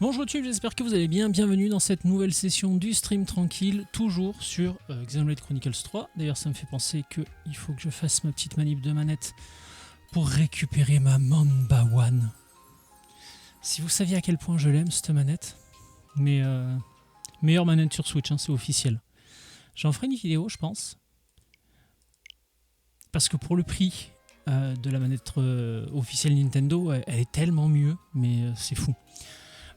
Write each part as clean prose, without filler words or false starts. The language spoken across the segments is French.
Bonjour YouTube, j'espère que vous allez bien. Bienvenue dans cette nouvelle session du stream tranquille, toujours sur Xenoblade Chronicles 3. D'ailleurs, ça me fait penser qu'il faut que je fasse ma petite manip de manette pour récupérer ma Mamba One. Si vous saviez à quel point je l'aime, cette manette, mais meilleure manette sur Switch, hein, c'est officiel. J'en ferai une vidéo, je pense, parce que pour le prix de la manette officielle Nintendo, elle est tellement mieux, mais c'est fou.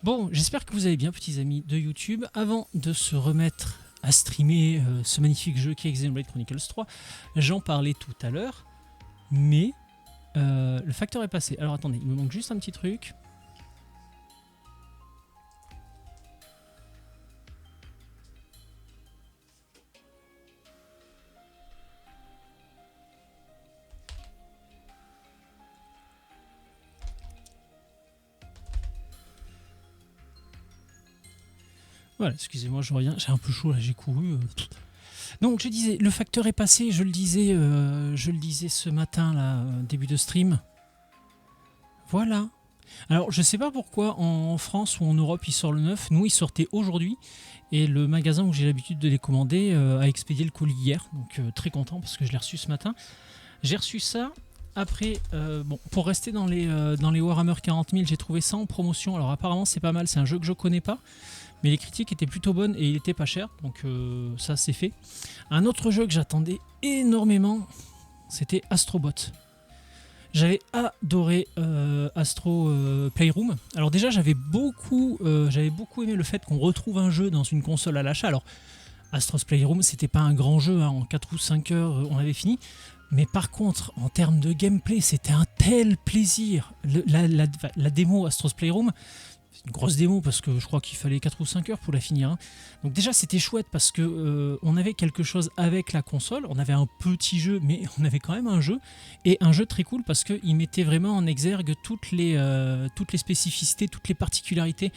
Bon, j'espère que vous allez bien, petits amis de YouTube. Avant de se remettre à streamer ce magnifique jeu qui est Xenoblade Chronicles 3, j'en parlais tout à l'heure, mais le facteur est passé. Alors attendez, il me manque juste un petit truc. Voilà, excusez-moi, je reviens, j'ai un peu chaud là, j'ai couru. Donc je disais, le facteur est passé, je le disais ce matin là, début de stream. Voilà. Alors je sais pas pourquoi en France ou en Europe il sort le 9, nous il sortait aujourd'hui et le magasin où j'ai l'habitude de les commander a expédié le colis hier, donc très content parce que je l'ai reçu ce matin. J'ai reçu ça. Après, bon, pour rester dans les Warhammer 40 000, j'ai trouvé ça en promotion. Alors apparemment c'est pas mal, c'est un jeu que je connais pas. Mais les critiques étaient plutôt bonnes et il était pas cher, donc ça c'est fait. Un autre jeu que j'attendais énormément, c'était Astro Bot. J'avais adoré Astro Playroom. Alors déjà j'avais beaucoup aimé le fait qu'on retrouve un jeu dans une console à l'achat. Alors Astro's Playroom c'était pas un grand jeu, hein, en 4 ou 5 heures on avait fini. Mais par contre en termes de gameplay c'était un tel plaisir. La démo Astro's Playroom, une grosse démo parce que je crois qu'il fallait 4 ou 5 heures pour la finir. Hein. Donc déjà c'était chouette parce que on avait quelque chose avec la console, on avait un petit jeu mais on avait quand même un jeu. Et un jeu très cool parce qu'il mettait vraiment en exergue toutes les spécificités, toutes les particularités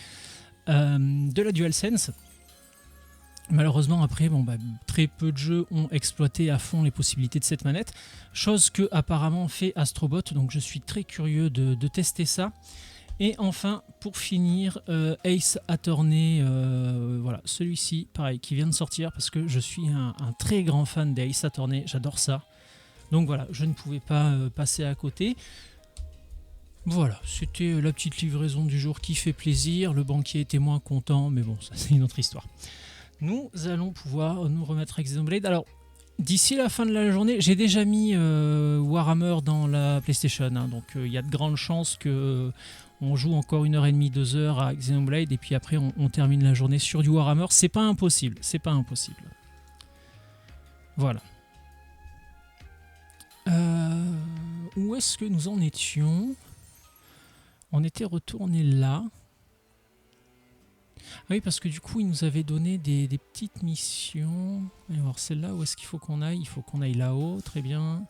de la DualSense. Malheureusement après, bon, très peu de jeux ont exploité à fond les possibilités de cette manette, chose que apparemment fait Astrobot, donc je suis très curieux de tester ça. Et enfin, pour finir, Ace Attorney, voilà, celui-ci, pareil, qui vient de sortir parce que je suis un très grand fan d'Ace Attorney, j'adore ça. Donc voilà, je ne pouvais pas passer à côté. Voilà, c'était la petite livraison du jour qui fait plaisir. Le banquier était moins content, mais bon, ça c'est une autre histoire. Nous allons pouvoir nous remettre avec Xenoblade. Alors, d'ici la fin de la journée, j'ai déjà mis Warhammer dans la PlayStation, hein, donc il y a de grandes chances que on joue encore 1h30, 2 heures à Xenoblade et puis après on termine la journée sur du Warhammer. C'est pas impossible, c'est pas impossible. Voilà. Où est-ce que nous en étions? On était retourné là. Ah oui, parce que du coup, il nous avait donné des petites missions. Alors, celle-là, où est-ce qu'il faut qu'on aille? Il faut qu'on aille là-haut, très bien.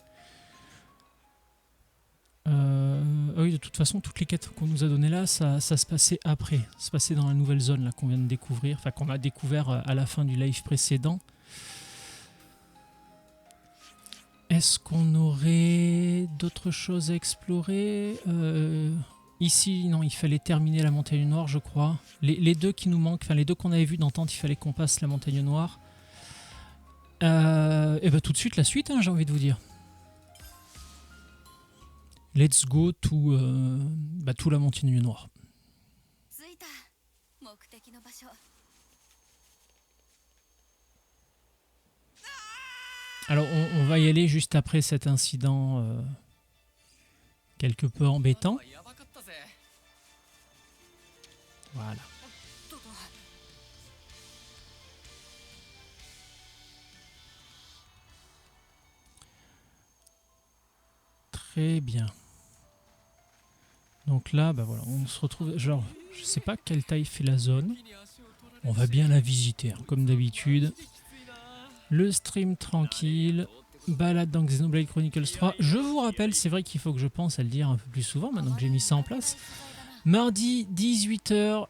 Ah oui, de toute façon, toutes les quêtes qu'on nous a données là, ça se passait après. Ça se passait dans la nouvelle zone là qu'on vient de découvrir, enfin qu'on a découvert à la fin du live précédent. Est-ce qu'on aurait d'autres choses à explorer? Ici, non, il fallait terminer la montagne noire, je crois. Les deux qui nous manquent, enfin les deux qu'on avait vus d'entente, il fallait qu'on passe la montagne noire. Et bah tout de suite la suite, hein, j'ai envie de vous dire. Let's go to la montagne noire. Alors on va y aller juste après cet incident quelque peu embêtant. Voilà. Très bien. Donc là, bah voilà, on se retrouve. Genre, je sais pas quelle taille fait la zone. On va bien la visiter, hein, comme d'habitude. Le stream tranquille. Balade dans Xenoblade Chronicles 3. Je vous rappelle, c'est vrai qu'il faut que je pense à le dire un peu plus souvent maintenant que j'ai mis ça en place. Mardi 18 h,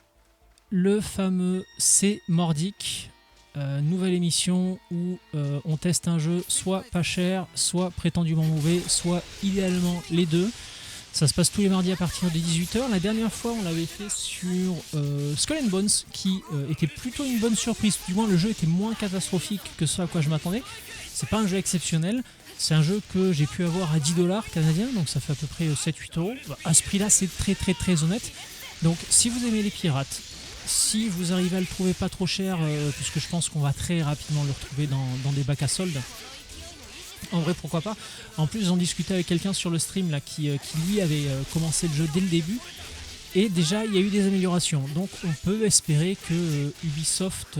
le fameux C'est Mordique. Nouvelle émission où on teste un jeu soit pas cher, soit prétendument mauvais, soit idéalement les deux. Ça se passe tous les mardis à partir de 18h. La dernière fois, on l'avait fait sur Skull and Bones, qui était plutôt une bonne surprise. Du moins, le jeu était moins catastrophique que ce à quoi je m'attendais. C'est pas un jeu exceptionnel. C'est un jeu que j'ai pu avoir à 10$ canadiens, donc ça fait à peu près 7-8€. À ce prix-là, c'est très très très honnête. Donc, si vous aimez les pirates, si vous arrivez à le trouver pas trop cher, puisque je pense qu'on va très rapidement le retrouver dans des bacs à soldes, en vrai, pourquoi pas. En plus, j'en discutais avec quelqu'un sur le stream là, qui lui avait commencé le jeu dès le début. Et déjà, il y a eu des améliorations. Donc, on peut espérer que Ubisoft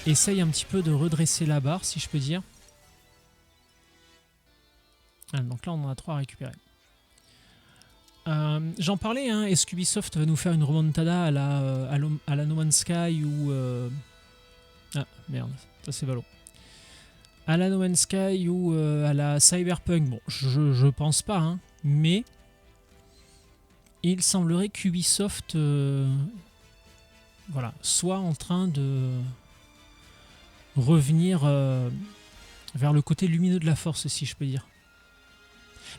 essaye un petit peu de redresser la barre, si je peux dire. Ah, donc là, on en a 3 à récupérer. J'en parlais, hein, est-ce qu'Ubisoft va nous faire une remontada à la No Man's Sky ou... Ah, merde, ça c'est Valo. À la No Man's Sky ou à la Cyberpunk, bon, je pense pas, hein, mais il semblerait qu'Ubisoft voilà, soit en train de revenir vers le côté lumineux de la force, si je peux dire.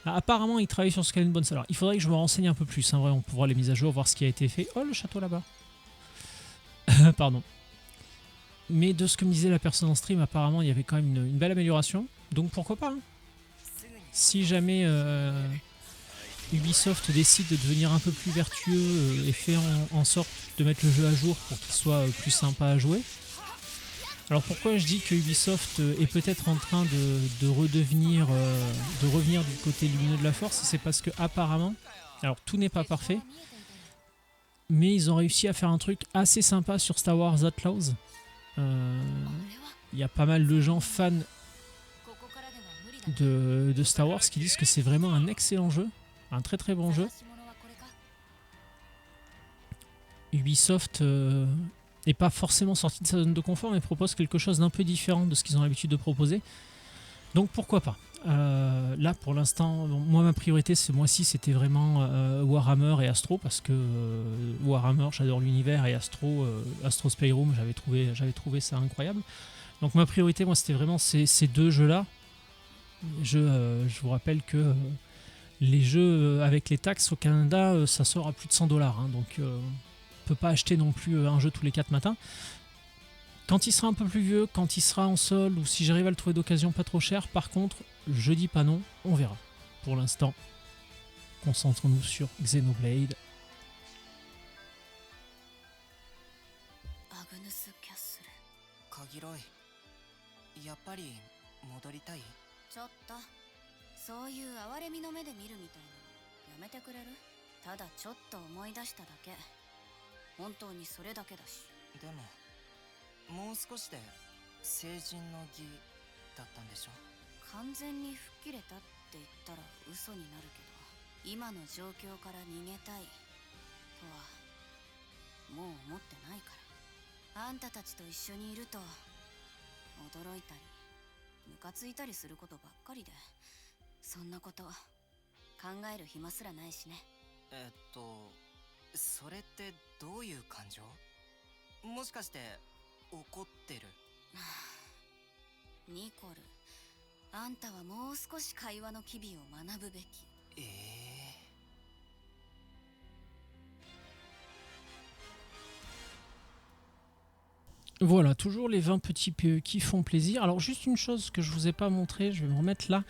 Là, apparemment, il travaille sur Skull and Bones. Alors, il faudrait que je me renseigne un peu plus, hein, vraiment, pour voir les mises à jour, voir ce qui a été fait. Oh, le château là-bas. Pardon. Mais de ce que me disait la personne en stream, apparemment, il y avait quand même une belle amélioration. Donc, pourquoi pas, hein. Si jamais Ubisoft décide de devenir un peu plus vertueux et fait en sorte de mettre le jeu à jour pour qu'il soit plus sympa à jouer. Alors pourquoi je dis que Ubisoft est peut-être en train de revenir du côté lumineux de la force, c'est parce que apparemment, alors tout n'est pas parfait, mais ils ont réussi à faire un truc assez sympa sur Star Wars Outlaws. Il y a pas mal de gens fans de Star Wars qui disent que c'est vraiment un excellent jeu, un très très bon jeu. Ubisoft n'est pas forcément sorti de sa zone de confort, mais propose quelque chose d'un peu différent de ce qu'ils ont l'habitude de proposer. Donc pourquoi pas. Là pour l'instant, moi ma priorité ce mois-ci c'était vraiment Warhammer et Astro, parce que Warhammer j'adore l'univers, et Astro Spy Room j'avais trouvé ça incroyable. Donc ma priorité moi c'était vraiment ces deux jeux là. Je vous rappelle que les jeux avec les taxes au Canada ça sort à plus de 100$, hein, donc peut pas acheter non plus un jeu tous les 4 matins. Quand il sera un peu plus vieux, quand il sera en solde, ou si j'arrive à le trouver d'occasion pas trop cher, par contre, je dis pas non, on verra. Pour l'instant, concentrons-nous sur Xenoblade. Voilà, toujours les 20 petits PE qui font plaisir. Alors juste une chose que je vous ai pas montré, je vais me remettre là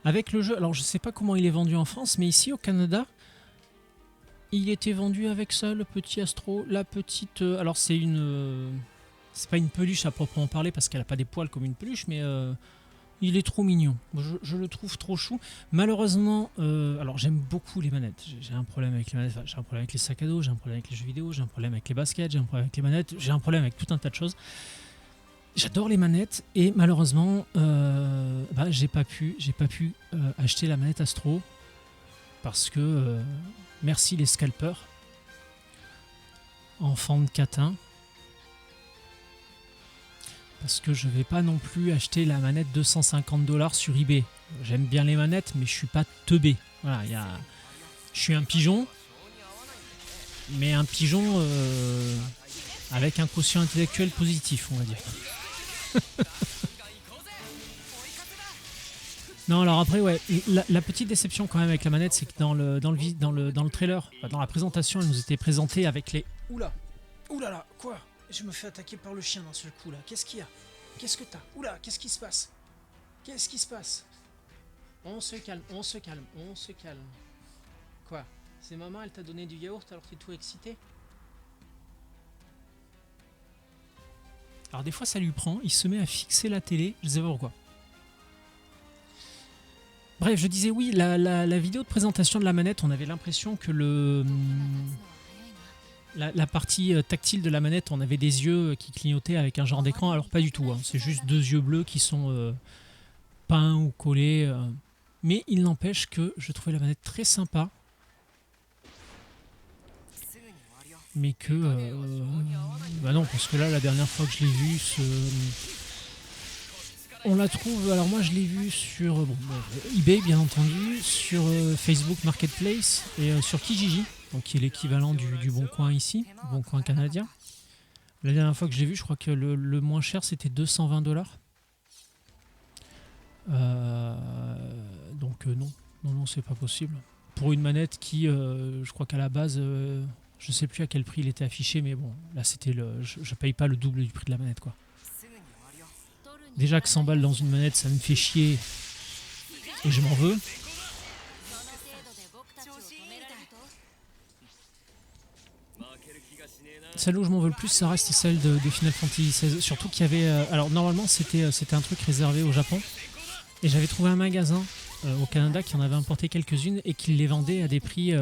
avec le jeu. Alors je sais pas comment il est vendu en France, mais ici au Canada, il était vendu avec ça, le petit Astro, la petite... alors c'est une... c'est pas une peluche à proprement parler parce qu'elle a pas des poils comme une peluche, mais il est trop mignon. Je le trouve trop chou. Malheureusement, alors j'aime beaucoup les manettes. J'ai un problème avec les manettes, j'ai un problème avec les sacs à dos, j'ai un problème avec les jeux vidéo, j'ai un problème avec les baskets, j'ai un problème avec les manettes, j'ai un problème avec tout un tas de choses. J'adore les manettes et malheureusement, j'ai pas pu acheter la manette Astro parce que merci les scalpers, enfants de catin. Parce que je vais pas non plus acheter la manette 250$ sur eBay. J'aime bien les manettes, mais je suis pas teubé. Voilà, je suis un pigeon, mais un pigeon avec un quotient intellectuel positif, on va dire. Non, alors après, ouais, la petite déception quand même avec la manette, c'est que dans le trailer, enfin, dans la présentation, elle nous était présentée avec les... Oula, oula là, quoi? Je me fais attaquer par le chien d'un seul coup là. Qu'est-ce qu'il y a? Qu'est-ce que t'as? Oula, qu'est-ce qui se passe? Qu'est-ce qui se passe? On se calme, on se calme, on se calme. Quoi? C'est maman, elle t'a donné du yaourt alors que t'es tout excité? Alors des fois ça lui prend, il se met à fixer la télé, je sais pas pourquoi. Bref, je disais oui, la vidéo de présentation de la manette, on avait l'impression que la partie tactile de la manette, on avait des yeux qui clignotaient avec un genre d'écran, alors pas du tout, hein. C'est juste deux yeux bleus qui sont peints ou collés. Mais il n'empêche que je trouvais la manette très sympa. Mais que... bah non, parce que là, la dernière fois que je l'ai vue, on la trouve... Alors moi, je l'ai vue sur eBay, bien entendu, sur Facebook Marketplace et sur Kijiji, donc qui est l'équivalent du Bon Coin ici, Bon Coin canadien. La dernière fois que je l'ai vu, je crois que le moins cher, c'était 220$. Donc non, c'est pas possible. Pour une manette qui, je crois qu'à la base... je sais plus à quel prix il était affiché, mais bon, là c'était je paye pas le double du prix de la manette, quoi. Déjà que 100 balles dans une manette, ça me fait chier et je m'en veux. Celle où je m'en veux le plus, ça reste celle de Final Fantasy XVI. Surtout qu'il y avait... alors normalement c'était un truc réservé au Japon. Et j'avais trouvé un magasin au Canada qui en avait importé quelques-unes et qui les vendait à des prix...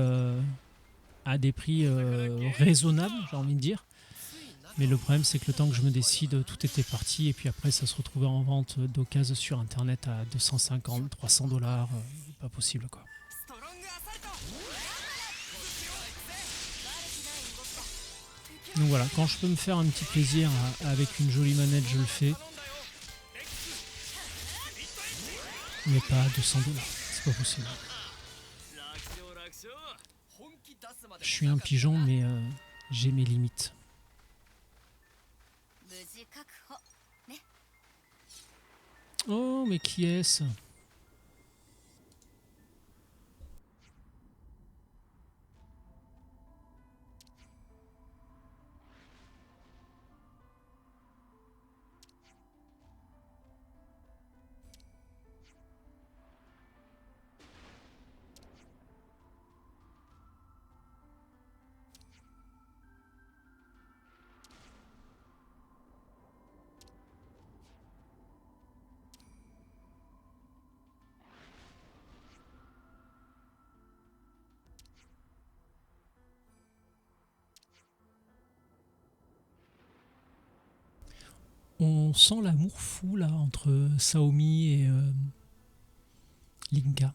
raisonnables, j'ai envie de dire. Mais le problème, c'est que le temps que je me décide, tout était parti. Et puis après, ça se retrouvait en vente d'occasion sur Internet à 250, $300. Pas possible, quoi. Donc voilà, quand je peux me faire un petit plaisir avec une jolie manette, je le fais. Mais pas à 200$. C'est pas possible. Je suis un pigeon, mais j'ai mes limites. Oh, mais qui est-ce? On sent l'amour fou là entre Saomi et Linka.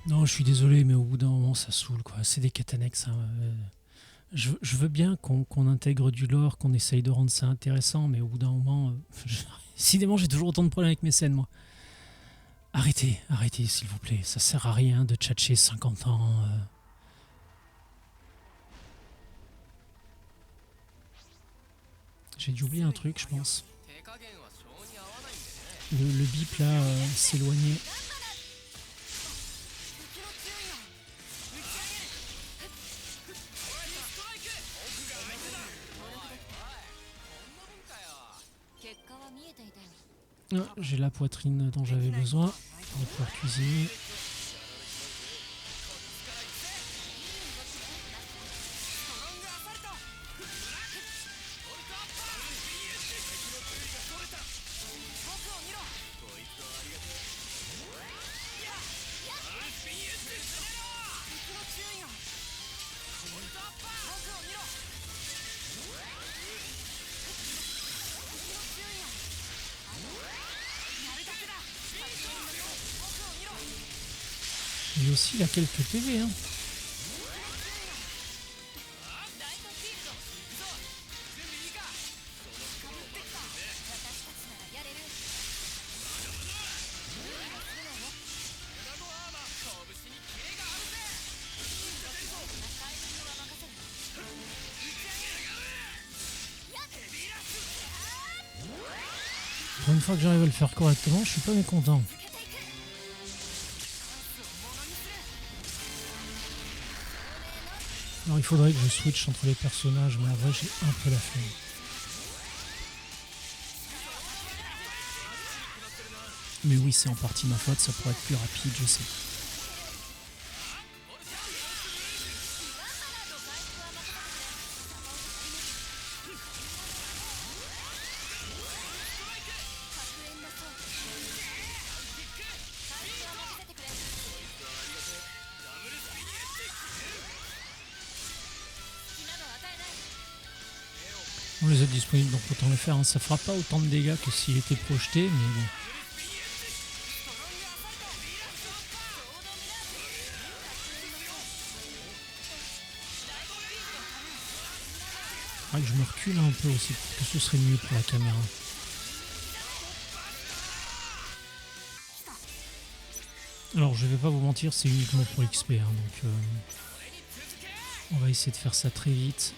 Non, je suis désolé, mais au bout d'un moment, ça saoule, quoi. C'est des quêtes annexes, hein. Je veux bien qu'on intègre du lore, qu'on essaye de rendre ça intéressant, mais au bout d'un moment... décidément, j'ai toujours autant de problèmes avec mes scènes, moi. Arrêtez, s'il vous plaît. Ça sert à rien de tchatcher 50 ans. J'ai dû oublier un truc, je pense. Le bip, là, s'éloigner. Ah, j'ai la poitrine dont j'avais besoin pour pouvoir cuisiner. aussi, il a quelques PV. Hein. Pour une fois que j'arrive à le faire correctement, je suis pas mécontent. Alors il faudrait que je switch entre les personnages, mais en vrai j'ai un peu la flemme. Mais oui, c'est en partie ma faute, ça pourrait être plus rapide, je sais. On les a disponibles, donc autant les faire. Hein. Ça fera pas autant de dégâts que s'il était projeté, mais bon. Ouais, je me recule un peu aussi, parce que ce serait mieux pour la caméra. Alors je vais pas vous mentir, c'est uniquement pour l'XP, hein, donc on va essayer de faire ça très vite.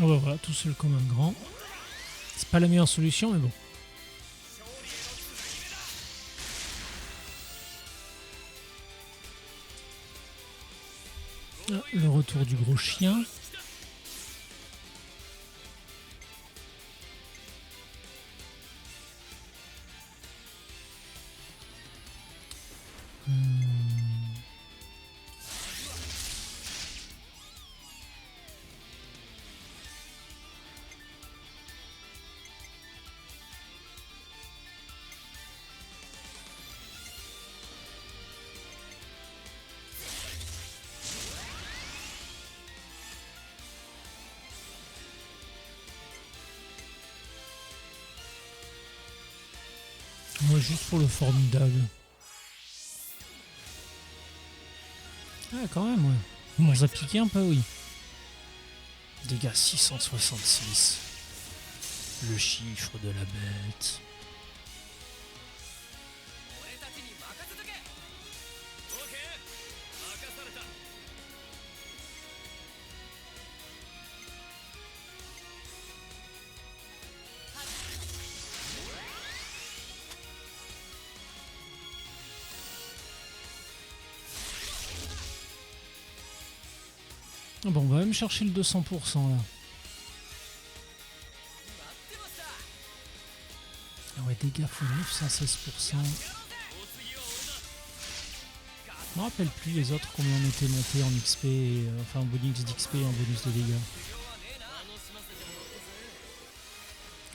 Oh bah voilà, tout seul comme un grand. C'est pas la meilleure solution, mais bon. Ah, le retour du gros chien. Moi, juste pour le formidable. Ah, quand même, ouais. On nous a piqué un peu, oui. Dégâts 666. Le chiffre de la bête. Ah bon, on va même chercher le 200% là. Ah ouais, dégâts fois 916%. Je me rappelle plus les autres combien on était monté en XP, enfin en bonus d'XP et en bonus de dégâts.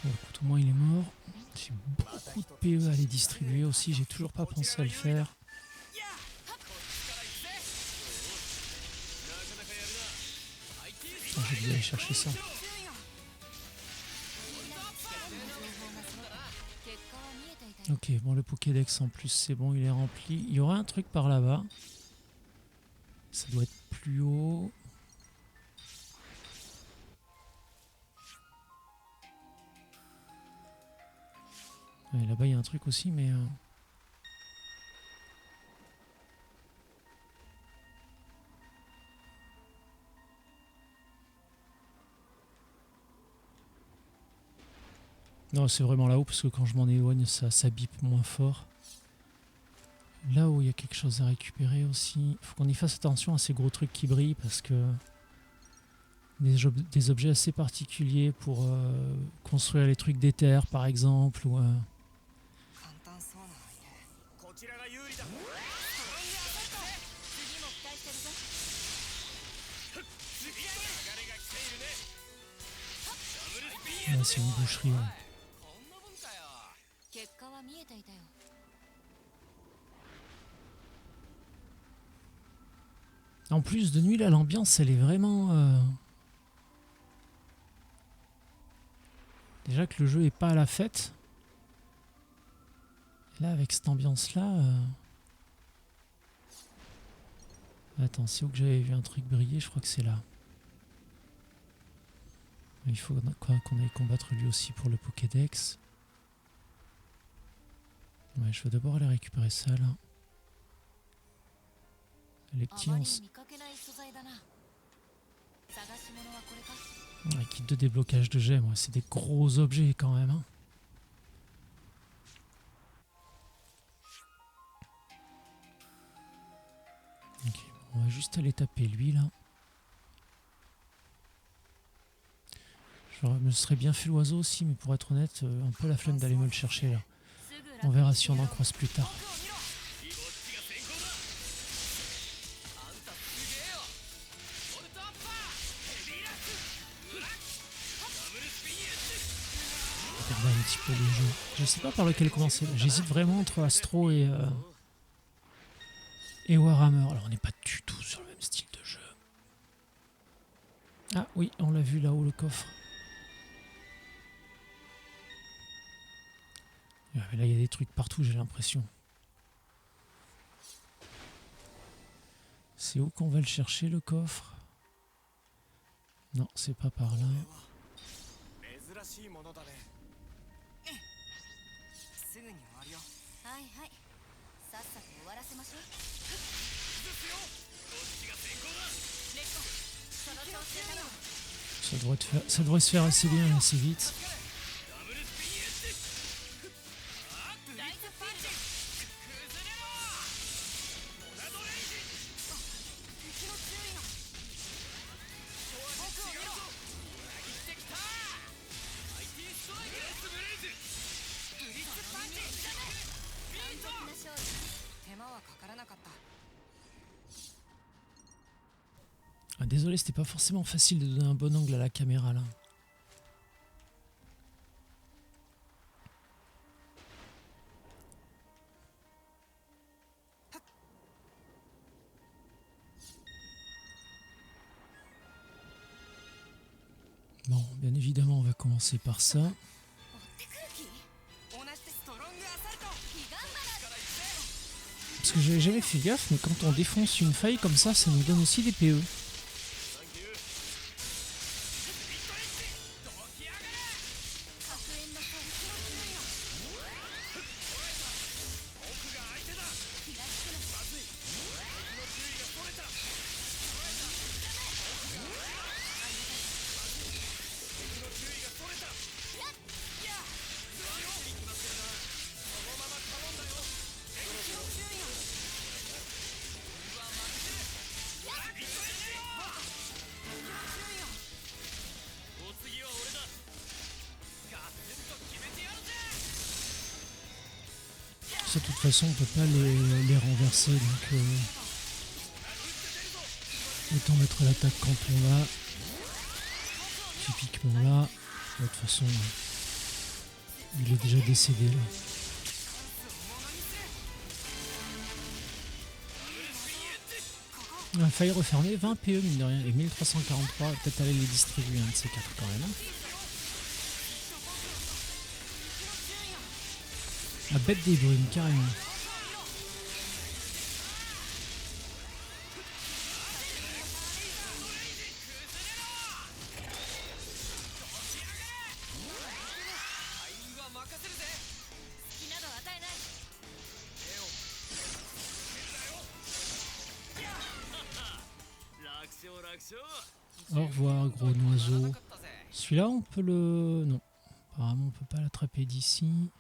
Bon, écoute, au moins il est mort. J'ai beaucoup de PE à les distribuer aussi, j'ai toujours pas pensé à le faire. J'ai dû aller chercher ça. Ok, bon, le Pokédex en plus, c'est bon, il est rempli. Il y aura un truc par là-bas. Ça doit être plus haut. Ouais, là-bas, il y a un truc aussi, mais... Non, c'est vraiment là-haut parce que quand je m'en éloigne, ça bip moins fort. Là où il y a quelque chose à récupérer aussi. Faut qu'on y fasse attention à ces gros trucs qui brillent parce que des objets assez particuliers pour construire les trucs d'éther par exemple ou 簡単そうなのにね。こちらが有利だ。次も期待してるぞ。流れが来ているね。ダブルスピン c'est une boucherie. Ouais. こんなもんかよ。結果は見えていたよ。 En plus de nuit là, l'ambiance elle est vraiment déjà que le jeu est pas à la fête. Et là avec cette ambiance là attends, c'est où que j'avais vu un truc briller, je crois que c'est là. Il faut qu'on aille combattre lui aussi pour le Pokédex. Ouais, je veux d'abord aller récupérer ça là. Les あ petits ま on り s- 見かけない素材だな。探し物はこれか。 ouais, kit de déblocage de gemmes, ouais, c'est des gros objets quand même. Hein. Ok, on va juste aller taper lui là. Je me serais bien fait l'oiseau aussi, mais pour être honnête, un peu la flemme d'aller me le chercher là. すぐ On verra si on en croise plus tard. こっちが先行だ。あんたすげえよ。ボルトアッパー。ヘビーラック。うらっ。ダブルスピンエッジ。 Regarder un petit peu les jeux. Je sais pas par lequel commencer. J'hésite vraiment entre Astro et Warhammer. Alors on n'est pas du tout sur le même style de jeu. Ah oui, on l'a vu là-haut le coffre. Ouais, mais là il y a des trucs partout, j'ai l'impression. C'est où qu'on va le chercher le coffre? Non, c'est pas par là. 珍しいものだね。すぐに終わるよ。はいはい。さっさと終わらせましょう。ですよ。こっちが先行だ。レッド。その調子だよ。 Ça devrait se faire assez bien, assez vite. ダブルスピンエッジ。ライトパンチ。崩れろ。モナドレイジ。敵の注意が。奥を見ろ。裏切ってきた。アイティストライク。ブレイズ。ブリッツパンチ。ビート。完璧な勝利。手間はかからなかった。 Ah, désolé, c'était pas forcément facile de donner un bon angle à la caméra là. Bon, bien évidemment, on va commencer par ça. 追ってくる気？同じでストロングアサルト。ヒガンバナ。 Parce que j'avais jamais fait gaffe, mais quand on défonce une faille comme ça nous donne aussi des PE. 核炎の射撃の注意が。奥が相手だ。気がつくの。まずい。敵の注意がそれた。敵の注意がそれた。いや。強気に決まってるな。そのまま頼んだよ。敵の注意が。うわ負けてる。ビットエッジ。敵の注意が。お次は俺だ。ガツンと決めてやるぜ。 Ça, de toute façon, on peut pas les renverser, donc autant mettre l'attaque quand on l'a. Typiquement là. De toute façon, il est déjà décédé là. Il a failli refermer 20 PE mine de rien et 1343, peut-être aller les distribuer un de ces quatre quand même. La bête des brumes carrément. Au revoir, gros oiseau. Celui-là, on peut le... Non, Apparemment on peut pas l'attraper d'ici.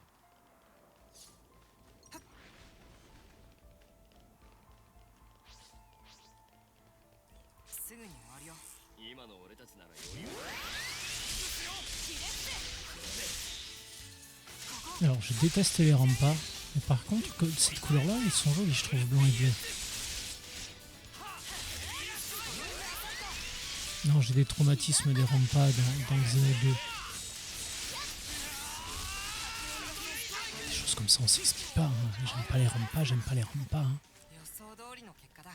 すぐに終わるよ。今の俺たちなら余裕。 Alors je déteste les remparts. Mais par contre, cette couleur-là, ils sont jolis, je trouve, blanc et bleu. Non, j'ai des traumatismes des remparts dans le Xeno 2. Des choses comme ça, on s'explique pas. Hein. J'aime pas les remparts, j'aime pas les remparts. Hein. 予想通りの結果だ。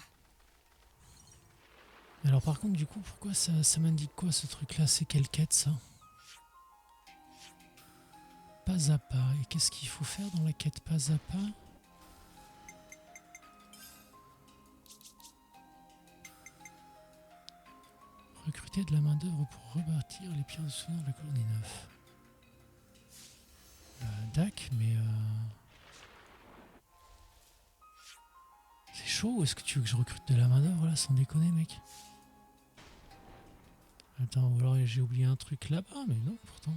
Alors par contre, du coup, pourquoi ça m'indique quoi ce truc-là? C'est quelle quête ça? Pas à pas. Et qu'est-ce qu'il faut faire dans la quête pas à pas? Recruter de la main d'œuvre pour rebâtir les pierres de souvenir de la colonie 9. Dac, mais c'est chaud, ou est-ce que tu veux que je recrute de la main d'œuvre là, sans déconner mec? Attends, ou alors j'ai oublié un truc là-bas, mais non pourtant.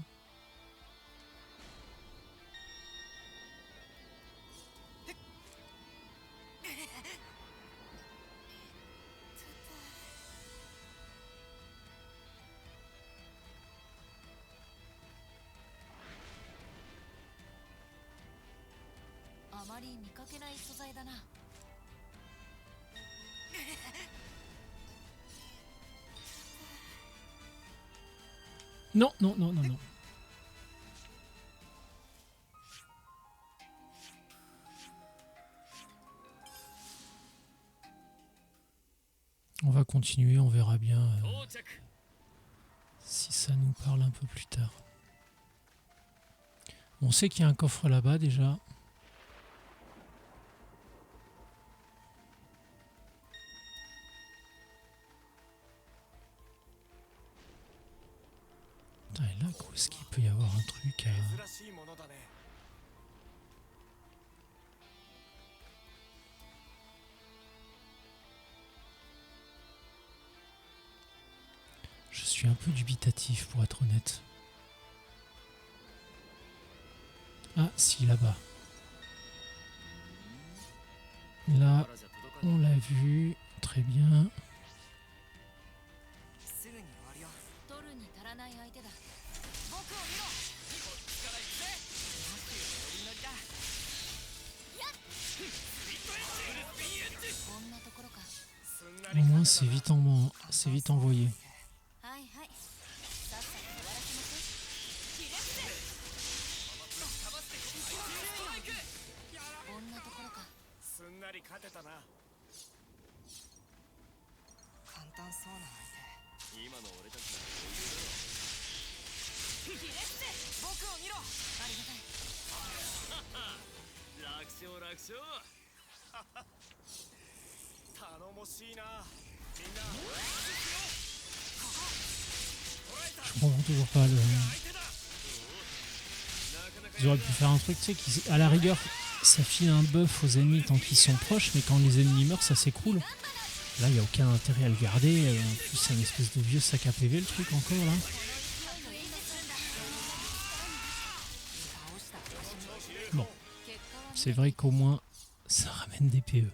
Non, non, non, non, non. On va continuer, on verra bien si ça nous parle un peu plus tard. On sait qu'il y a un coffre là-bas déjà. Putain, et là, où est-ce qu'il peut y avoir un truc à... Je suis un peu dubitatif pour être honnête. Ah, si, là-bas. Là, on l'a vu. Très bien. すぐに終わるよ。取るに足らない相手だ。僕を見ろ。こっちから行くぜ。ノリノリだ。スピンエッジ。こんなところか。すんな Au り moins, c'est vite envoyé. はいはい。さっさと終わらせましょう。こんなところか。すんなり勝てたな。簡単そうな相今の俺たちな手。僕を見ろ。ありがたい。ら楽勝楽勝。頼もしいな。みんな。 Je comprends toujours pas le... Ils auraient pu faire un truc, tu sais, à la rigueur, ça file un buff aux ennemis tant qu'ils sont proches, mais quand les ennemis meurent, ça s'écroule. Là, il n'y a aucun intérêt à le garder. En plus, c'est un espèce de vieux sac à PV, le truc, encore, là. Bon. C'est vrai qu'au moins, ça ramène des PE.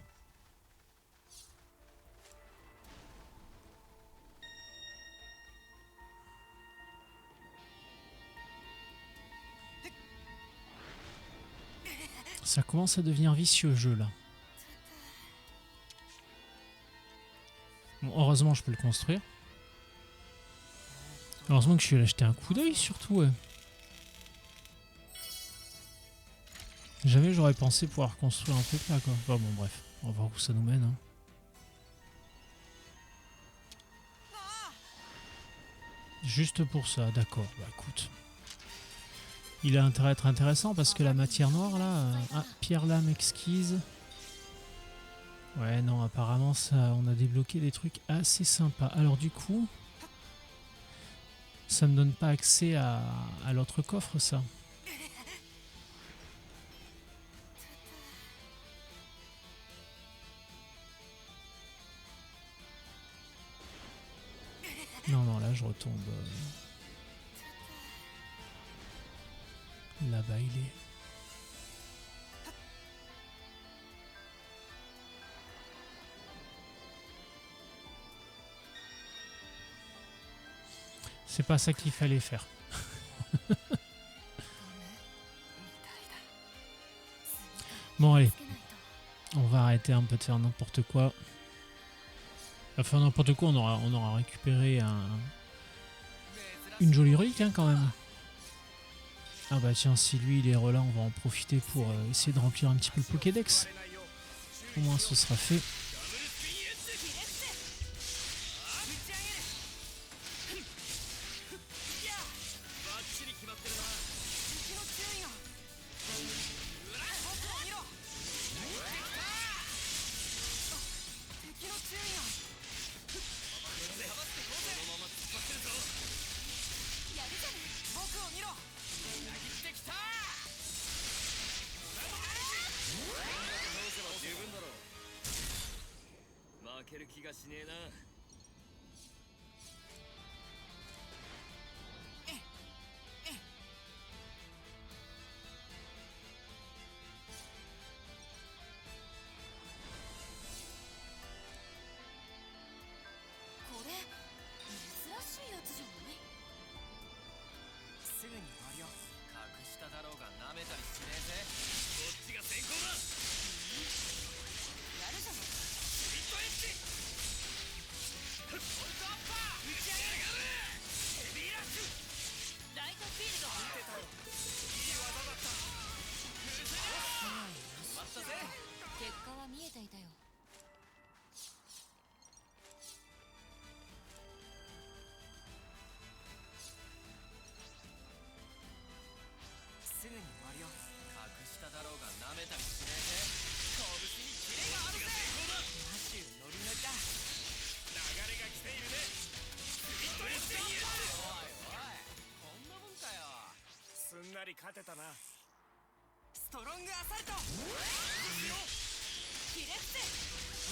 Ça commence à devenir vicieux, le jeu, là. Bon, heureusement, je peux le construire. Heureusement que je suis allé jeter un coup d'œil, surtout, ouais. Jamais j'aurais pensé pouvoir construire un truc là, quoi. Enfin, bon, bref. On va voir où ça nous mène, hein. Juste pour ça, d'accord. Bah, écoute. Il a intérêt à être intéressant parce que la matière noire, là... Ah, pierre lame exquise. Ouais, non, apparemment, ça, on a débloqué des trucs assez sympas. Alors, du coup... Ça me donne pas accès à l'autre coffre, ça. Non, non, là, je retombe... Là-bas, il est. C'est pas ça qu'il fallait faire. ごめんみたいだ Bon, allez, つけないと on va arrêter un peu de faire n'importe quoi. Enfin, n'importe quoi, on aura récupéré une jolie relique hein, quand même. Ah bah tiens, si lui il est relais, on va en profiter pour essayer de remplir un petit peu le Pokédex. Au moins ce sera fait. バッチリ決まってるな。敵の注意が僕を見ろ敵の注意がこのまま突っ張ってるぞ。やるじゃね僕を見ろ裏切ってきた。倒せば十分だろう。負ける気がしねえな。これ珍しいやつじゃないすぐに終わるよ隠しただろうが舐めたりしねえぜ。こっちが先行だ。やるじゃないヒットエッジ。ボルトアッパー。打ち上げる。ヘビーラッシュ。ライトフィールドいい技だった。待ったぜ。結果は見えていたよ。すぐに終わるよ隠しただろうが舐めたりしねえぜ。拳にキレがあるぜ。マシューノリノリだ流れが来ているね。ヒットエッジ。おいおい、こんなもんかよ。すんなり勝てたな。ストロングアサルトキレッツ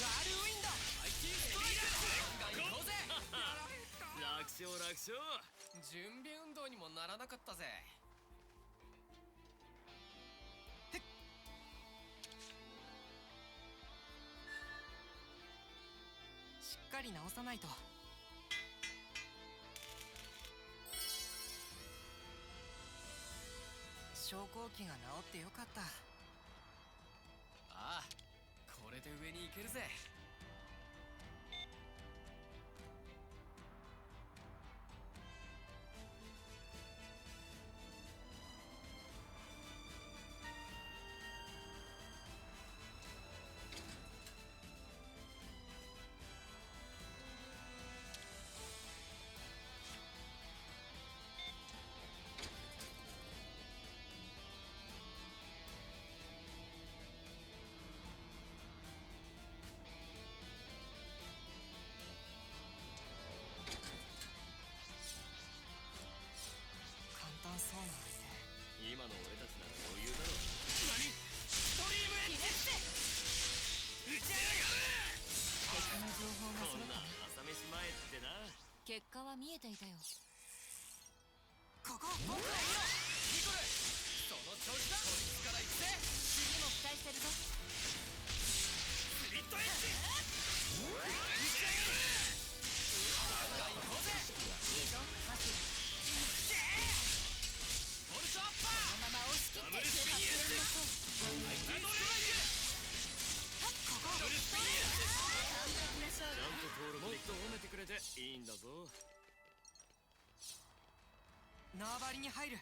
ワールウィンド IT ストライク。ガンガン行こうぜ。楽勝楽勝。準備運動にもならなかったぜ。しっかり直さないと昇降機が治ってよかったああ、これで上に行けるぜ。簡単そうな相手今の俺たちなら余裕だろ。何？ストリームエッジ。打ち上敵の情報ががる。こんな揃ったね。朝飯前ってな。結果は見えていたよ。ここ僕を見ろニコル、その調子だ。こいつから行くぜ。次も期待してるぞ。スリットエッジ。打ち上げる。ガンガン行こうぜ。いいぞマシュー。ボルトアッパー。このまま押し切って発煙の層。アドレナリン。ダブルスピンエッジ。完璧な勝ちゃん利。と登録もっと褒めてくれていいんだぞ。縄張りに入る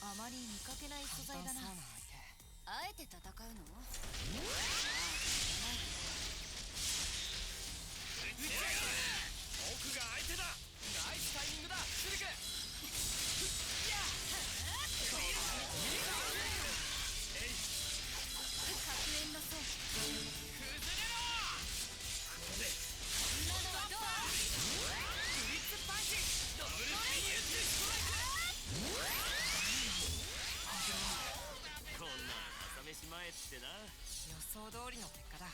あまり見かけない素材だな。簡単そうな相手あえて戦うの？奥が相手だ。ナイスタイミングだ。シルク。白煙の層。想通りの結果だ。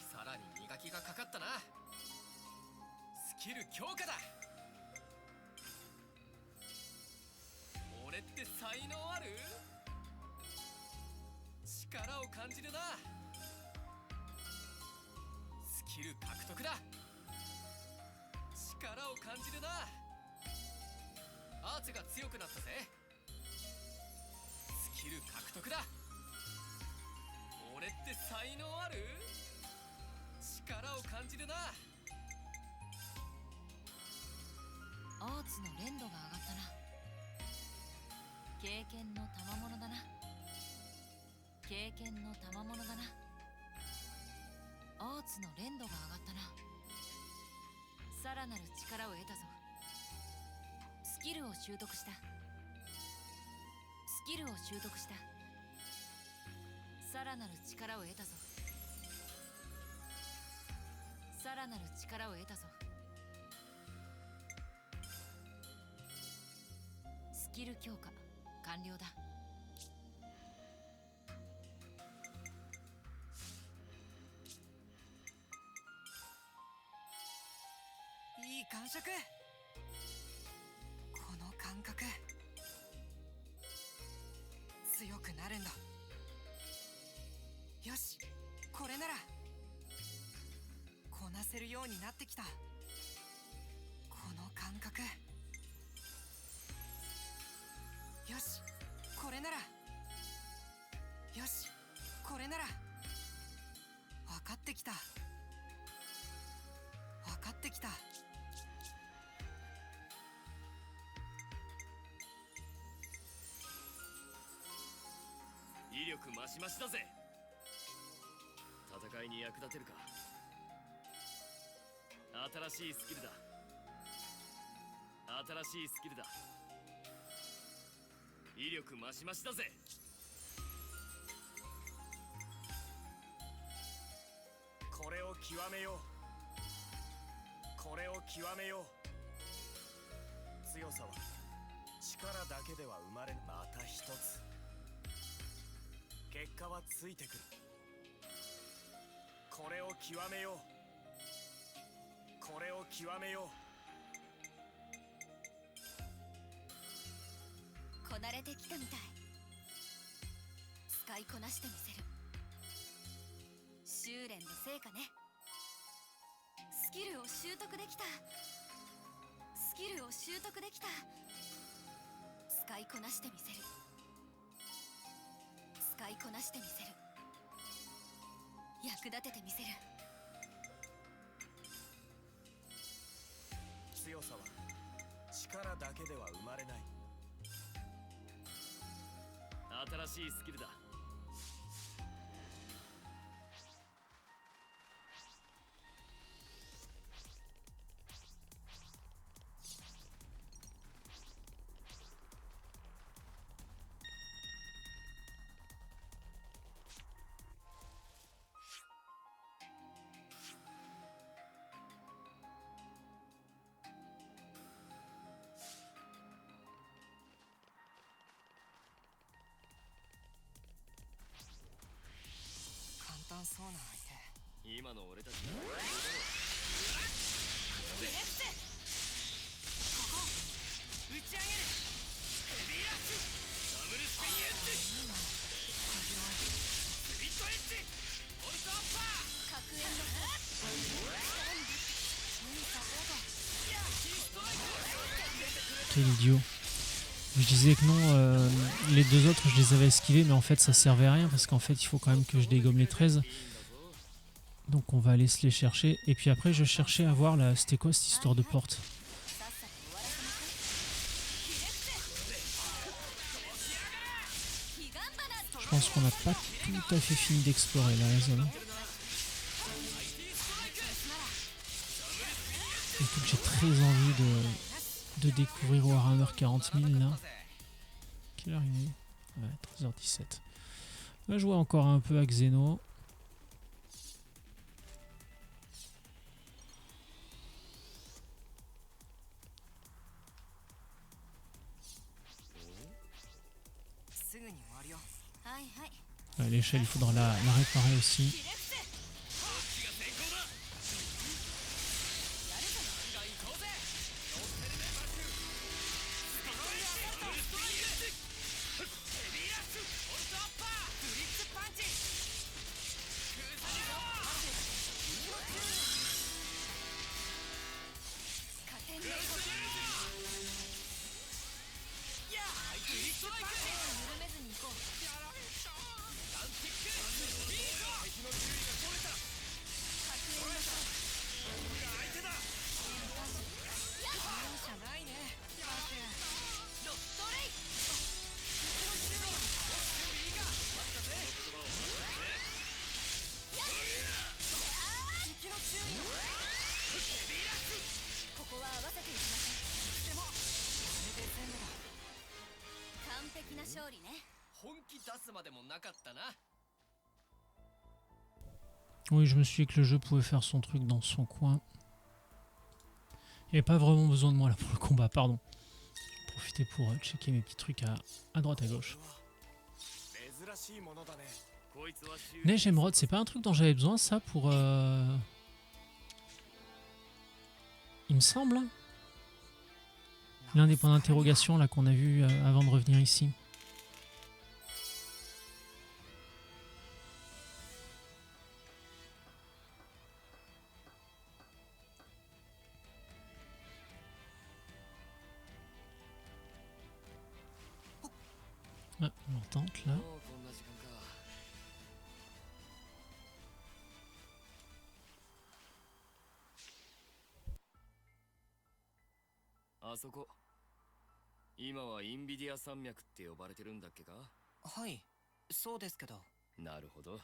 さらに磨きがかかったな。スキル強化だ。俺って才能ある？力を感じるな。スキル獲得だ。力を感じるな。アーチが強くなったぜ。スキル獲得だ。俺って才能ある？力を感じるな。アーツの連度が上がったな。経験の賜物だな。経験の賜物だな。アーツの連度が上がったな。さらなる力を得たぞ。スキルを習得した。スキルを習得した。さらなる力を得たぞ。さらなる力を得たぞ。スキル強化完了だ。いい感触。この感覚強くなるんだ。よし、これならこなせるようになってきた。この感覚。よし、これなら。よし、これなら。分かってきた。分かってきた。威力増し増しだぜ。戦いに役立てるか。新しいスキルだ。新しいスキルだ。威力増し増しだぜ。これを極めよう。これを極めよう。強さは力だけでは生まれぬ。また一つ結果はついてくる。これを極めよう。これを極めよう。こなれてきたみたい。使いこなしてみせる。修練の成果ね。スキルを習得できた。スキルを習得できた。使いこなしてみせる。使いこなしてみせる。役立ててみせる。強さは力だけでは生まれない。新しいスキルだ。簡単そうな相手。今の俺たちがブレックス。ここ打ち上げる。ヘビーラッシュ。ダブルスピンエッジ。スピットエッジ。ボルトアッパー。核炎のQuel idiot. Je disais que non, les deux autres je les avais esquivés, mais en fait ça servait à rien parce qu'en fait il faut quand même que je dégomme les 13. Donc on va aller se les chercher. Et puis après je cherchais à voir là, c'était quoi cette histoire de porte. Je pense qu'on n'a pas tout à fait fini d'explorer là, la zone. Surtout que j'ai très envie de découvrir Warhammer 40 000 là. Quelle heure il est? Ouais, 13h17. On va jouer encore un peu à Xeno. はいはい。 Ouais, l'échelle, il faudra la réparer aussi. どっちが先行だ。ガンガン行こうぜ。乗ってるねマック。スピードエッジ。ダブルスピンエッジ。ヘビーラッシュ。ボルトアッパー。ブリッツパンチ。崩れろ。加点の崩れろ。いやブリッツパンチ。緩めずに行こう。やられた。ダンティック。いいぞ。敵の注意が取れた。白煙の塔。僕が相手だ。容赦ないねバク。ロストレイ。いいか。待ったぜ。敵の注意をヘビーラッシュ。ここは合わせていきましょでもこれで全部だ。う。完璧な勝利ね。本気出すまでもなかったな。 Oui, je me suis dit que le jeu pouvait faire son truc dans son coin. Il n'y avait pas vraiment besoin de moi là pour le combat, pardon. J'en profitais pour checker mes petits trucs à droite à gauche. 珍しいものだね。こいつは修理 Neige émeraude, c'est pas un truc dont j'avais besoin ça pour... Il me semble, hein, l'un des points d'interrogation là qu'on a vu avant de revenir ici. Ah, on tente là. もうこんな時間か。あそこ。今はインビディア山脈って呼ばれてるんだっけか。はいそうですけど。なるほど。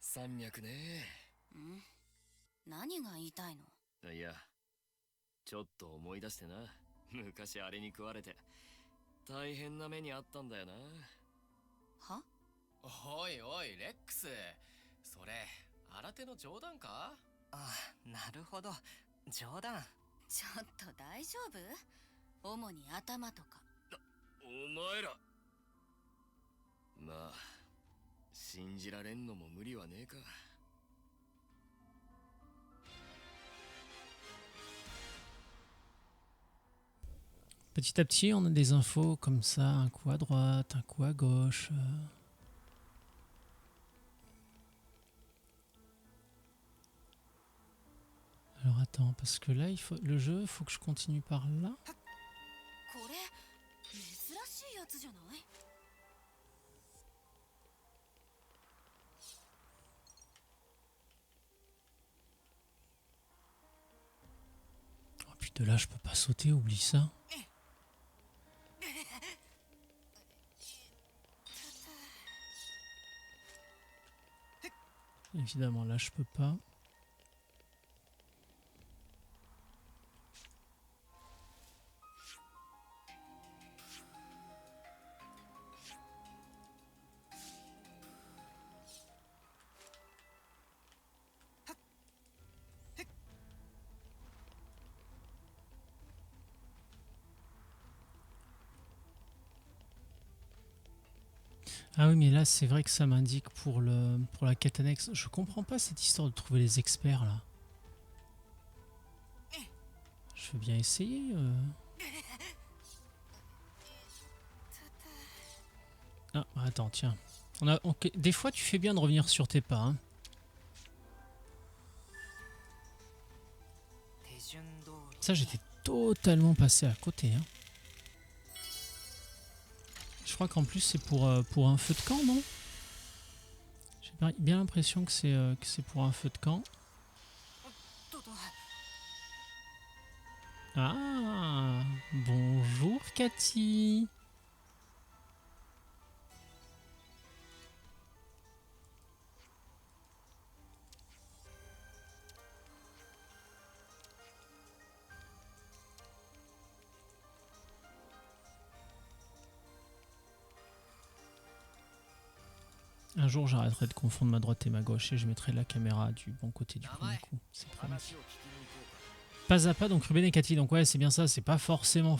山脈ね。ん？何が言いたいの？いや、ちょっと思い出してな。昔あれに食われて大変な目にあったんだよな。は？おいおいレックス、それ新手の冗談か。あなるほど冗談。ちょっと大丈夫？主に頭とか。お前ら。まあ信じられんのも無理はねえか。 Petit à petit, on a des infos comme ça, un coup à droite, un coup à gauche. Alors attends, parce que là, le jeu, il faut que je continue par là. これ珍しいやつじゃない？ Oh putain, là, je peux pas sauter, oublie ça. Évidemment, là, je peux pas. Ah oui, mais là, c'est vrai que ça m'indique pour la quête annexe. Je comprends pas cette histoire de trouver les experts, là. Je veux bien essayer. Ah, attends, tiens. Ok, des fois, tu fais bien de revenir sur tes pas, hein. 手順通り。 Ça, j'étais totalement passé à côté, hein. Je crois qu'en plus, c'est pour un feu de camp, non? J'ai bien l'impression que c'est pour un feu de camp. どうぞ。 Ah, bonjour Cathy. Un jour, j'arrêterai de confondre ma droite et ma gauche et je mettrai la caméra du bon côté du premier coup. C'est promis. 話を聞きに行こうか。Pas à pas, donc Ruben et Cathy. Donc ouais, c'est bien ça. C'est pas forcément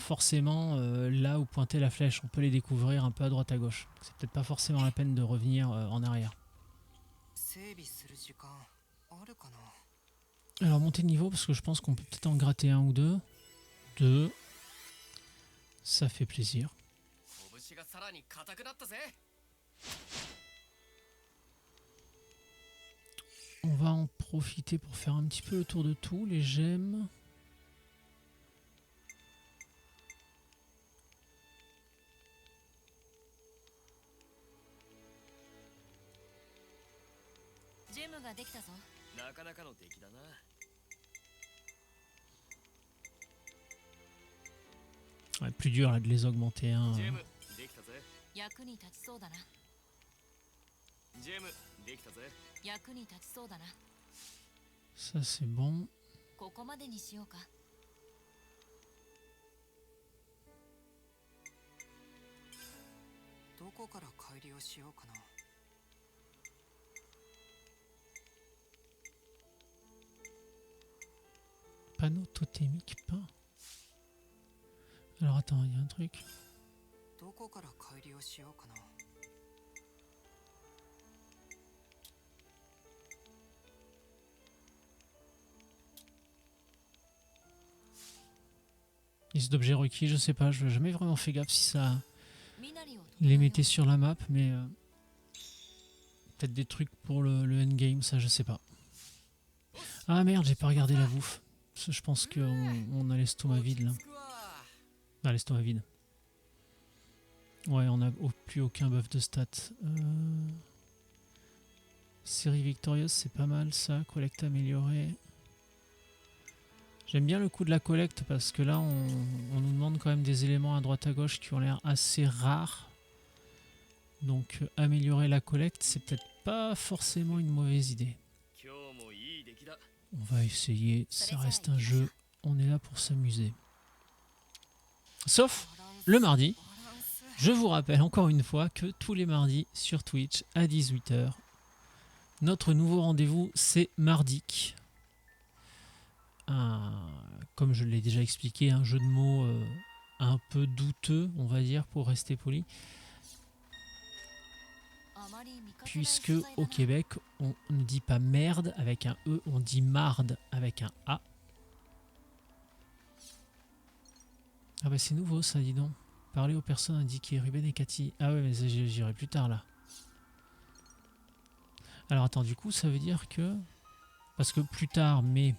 là où pointer la flèche. On peut les découvrir un peu à droite à gauche. C'est peut-être pas forcément la peine de revenir en arrière. 整備する時間あるかな。 Alors monter de niveau parce que je pense qu'on peut peut-être en gratter un ou deux. Deux. Ça fait plaisir. 拳がさらに硬くなったぜ。 On va en profiter pour faire un petit peu le tour de tout. Les gemmes. naかなかの出来だな。 Ouais, plus dur là de les augmenter. Hein. ジェムできたぜ。役に立ちそうだな。ジェムできたぜ。役に立ちそうだな。 Ça c'est bon. ここまでにしようか。どこから帰りをしようかな。 Panneau totémique peint. Alors attends, il y a un truc. どこから帰りをしようかな。 Liste d'objets requis, je sais pas, je n'ai jamais vraiment fait gaffe si ça みなりを les mettait sur la map, mais peut-être des trucs pour le endgame, ça je sais pas. Ah merde, j'ai pas regardé la bouffe. Parce que je pense qu'on a l'estomac vide là. つくわ。 Ah, l'estomac vide. Ouais, on a plus aucun buff de stats. Série victorieuse, c'est pas mal ça. Collecte améliorée. J'aime bien le coup de la collecte parce que là, on nous demande quand même des éléments à droite à gauche qui ont l'air assez rares. Donc, améliorer la collecte, c'est peut-être pas forcément une mauvaise idée. 今日もいい出来だ。 On va essayer, ça reste un jeu. On est là pour s'amuser. Sauf le mardi. バランス。 Je vous rappelle encore une fois que tous les mardis sur Twitch à 18h, notre nouveau rendez-vous c'est Mardic. Comme je l'ai déjà expliqué, un jeu de mots un peu douteux, on va dire, pour rester poli, あまり見かけない puisque 素材だ au な。 Québec, on ne dit pas merde avec un E, on dit marde avec un A. Ah bah c'est nouveau ça, dis donc. Parler aux personnes indiquées, Ruben et Cathy. Ah ouais, mais j'irai plus tard là. Alors attends, du coup, ça veut dire que... Parce que plus tard, mais...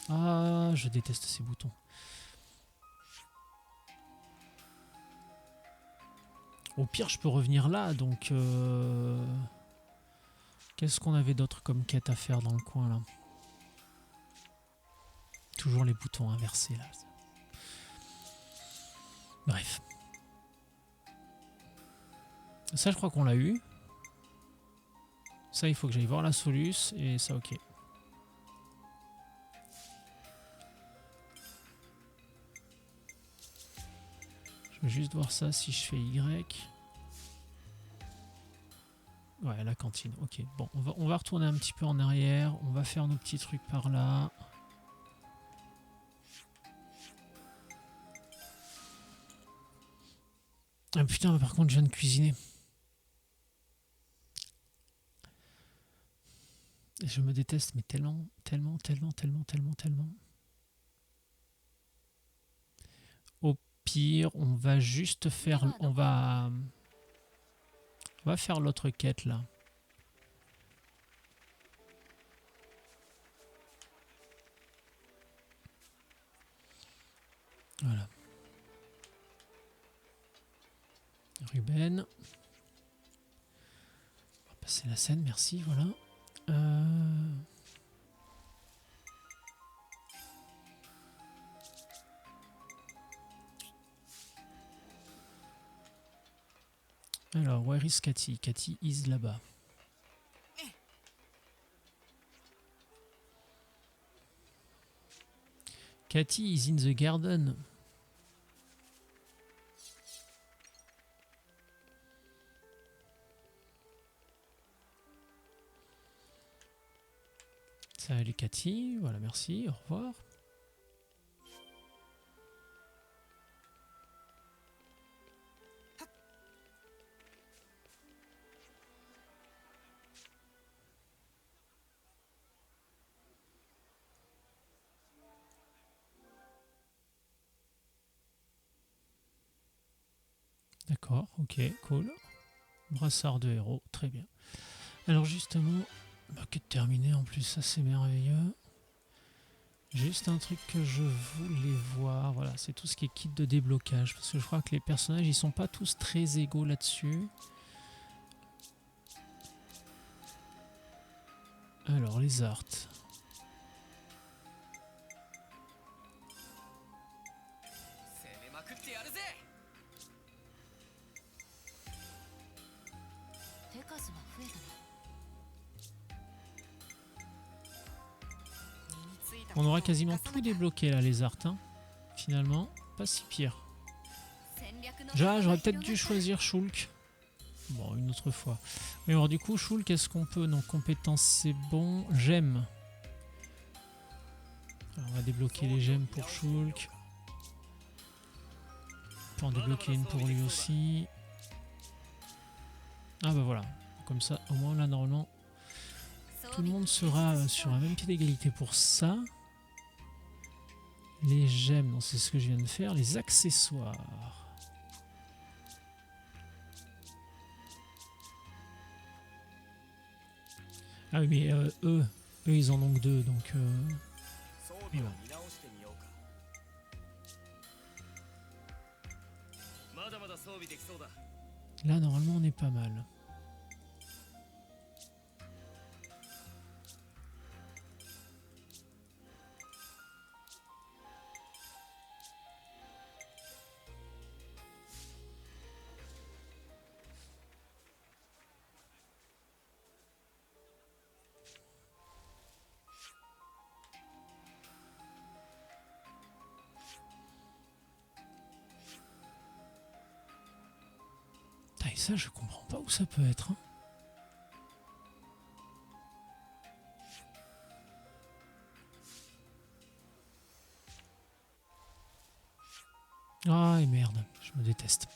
Ah, je déteste ces boutons. Au pire, je peux revenir là, donc... Qu'est-ce qu'on avait d'autre comme quête à faire dans le coin, là? Toujours les boutons inversés, là. Bref. Ça, je crois qu'on l'a eu. Ça, il faut que j'aille voir la Solus, et ça, ok. Je vais juste voir ça si je fais Y. Ouais, la cantine. Ok, bon, on va retourner un petit peu en arrière. On va faire nos petits trucs par là. Ah putain, par contre, je viens de cuisiner. Et je me déteste, mais tellement. Au pire, on va juste faire... On va faire l'autre quête, là. Voilà. Ruben. On va passer la scène, merci, voilà. Alors, where is Cathy? Cathy is là-bas. Cathy is in the garden. Salut Cathy, voilà, merci, au revoir. D'accord, ok, cool. Brassard de héros, très bien. Alors justement, quête terminée en plus, ça c'est merveilleux. Juste un truc que je voulais voir, voilà, c'est tout ce qui est kit de déblocage, parce que je crois que les personnages ils sont pas tous très égaux là-dessus. Alors les arts. 攻めまくってやるぜ。手数は増えたな。身についた On こと aura を quasiment 生かさ tout なきゃ débloqué là les arts, hein. Finalement, pas si pire. 戦略の Déjà, 幅 j'aurais が peut-être 広 dû がった。 choisir Shulk. Bon, une autre fois. Mais alors du coup, Shulk, est-ce qu'on peut... Non, compétences, c'est bon. Gemmes. Alors, on va débloquer les gemmes pour Shulk. On peut en débloquer une pour lui aussi. Ah bah voilà. Comme ça, au moins là, normalement, tout le monde sera sur un même pied d'égalité pour ça. Les gemmes, non, c'est ce que je viens de faire. Les accessoires. Ah oui, mais eux, ils en ont que 2, donc... 装備を見直してみようか。まだまだ装備できそうだ。 Là, normalement, on est pas mal. Putain, et ça, je comprends pas où ça peut être. Hein. Ah, et merde, je me déteste.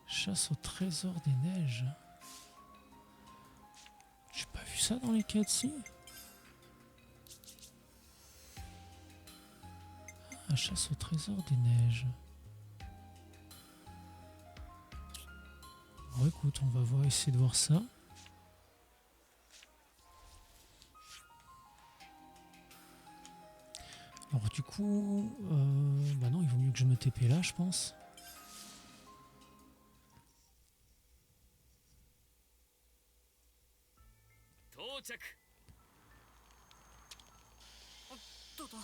Chasse au trésor des neiges. J'ai pas vu ça dans les quêtes, si. Ah, chasse au trésor des neiges. Bon, écoute, on va voir, essayer de voir ça. Alors du coup, bah non, il vaut mieux que je me TP là, je pense. Toto.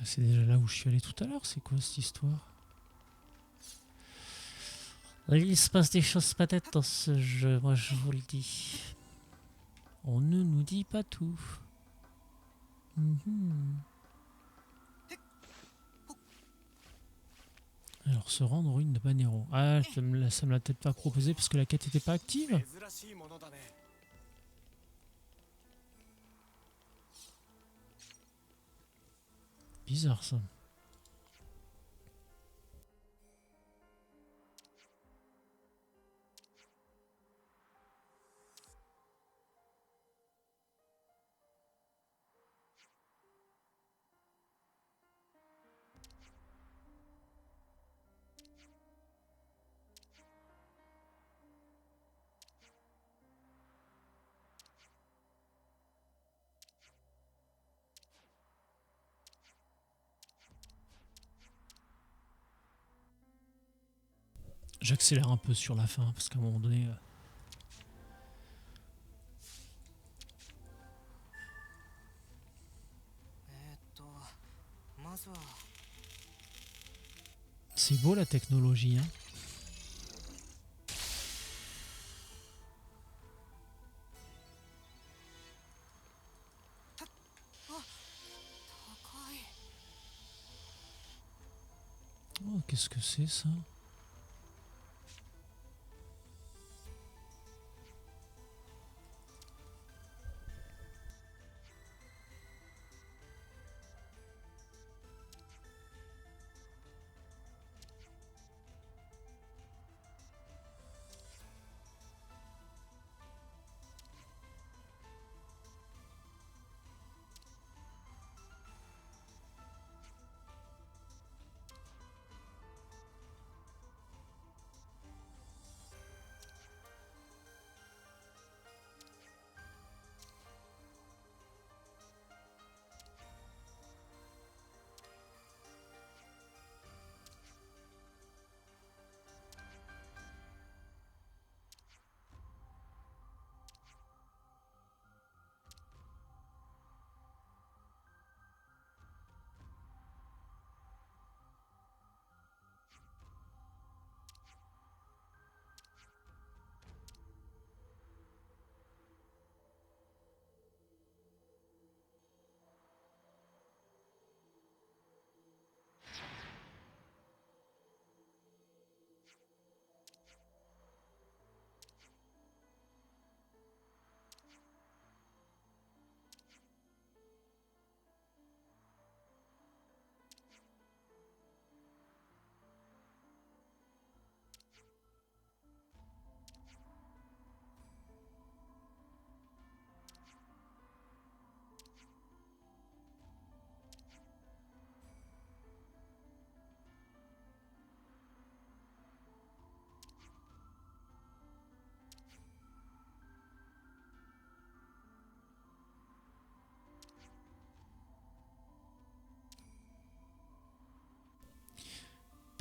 C'est déjà là où je suis allé tout à l'heure, c'est quoi cette histoire? Il se passe des choses pas têtes dans ce jeu, moi je vous le dis. On ne nous dit pas tout. Alors, se rendre aux ruines de Banero. Ah, ça me l'a peut-être pas proposé parce que la quête n'était pas active. 珍しいものだね。 Bizarre ça. J'accélère un peu sur la fin parce qu'à un moment donné... C'est beau la technologie, hein. Oh, qu'est-ce que c'est ça?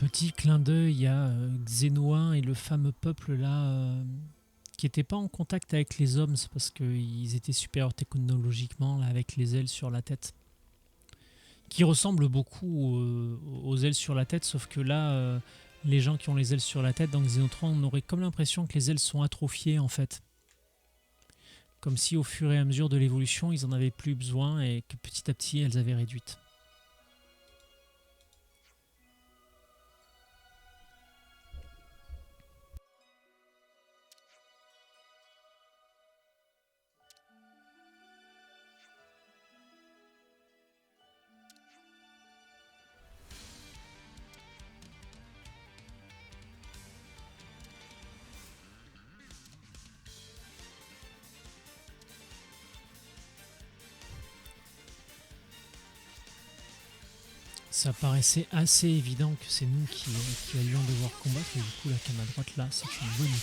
Petit clin d'œil à Xénoin et le fameux peuple là qui n'était pas en contact avec les hommes, c'est parce qu'ils étaient supérieurs technologiquement là, avec les ailes sur la tête. Qui ressemblent beaucoup aux ailes sur la tête, sauf que là, les gens qui ont les ailes sur la tête dans Xenotron, on aurait comme l'impression que les ailes sont atrophiées en fait. Comme si au fur et à mesure de l'évolution, ils en avaient plus besoin et que petit à petit, elles avaient réduite. Ça paraissait assez évident que c'est nous qui allions devoir combattre, et du coup la cam à droite là, c'est une bonne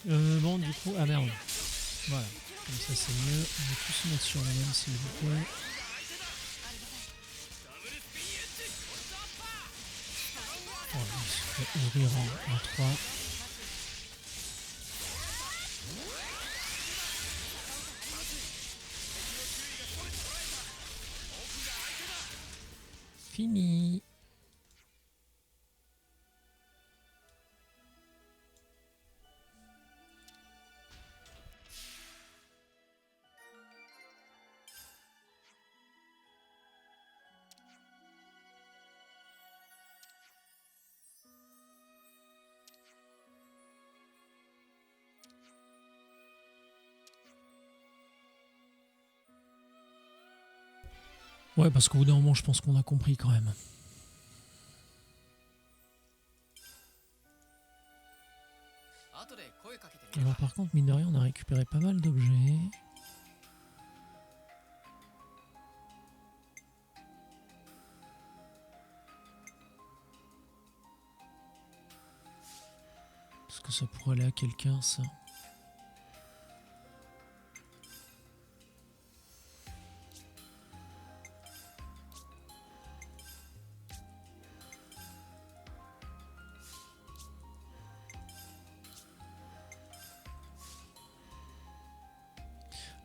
idée. Bon du coup, ah merde. Voilà, comme ça c'est mieux. On va tous se mettre sur la même s'il vous plaît. Voilà, on se fait ouvrir en 3. Fini. Ouais, parce qu'au bout d'un moment, je pense qu'on a compris quand même. Alors par contre, mine de rien, on a récupéré pas mal d'objets. Est-ce que ça pourrait aller à quelqu'un, ça?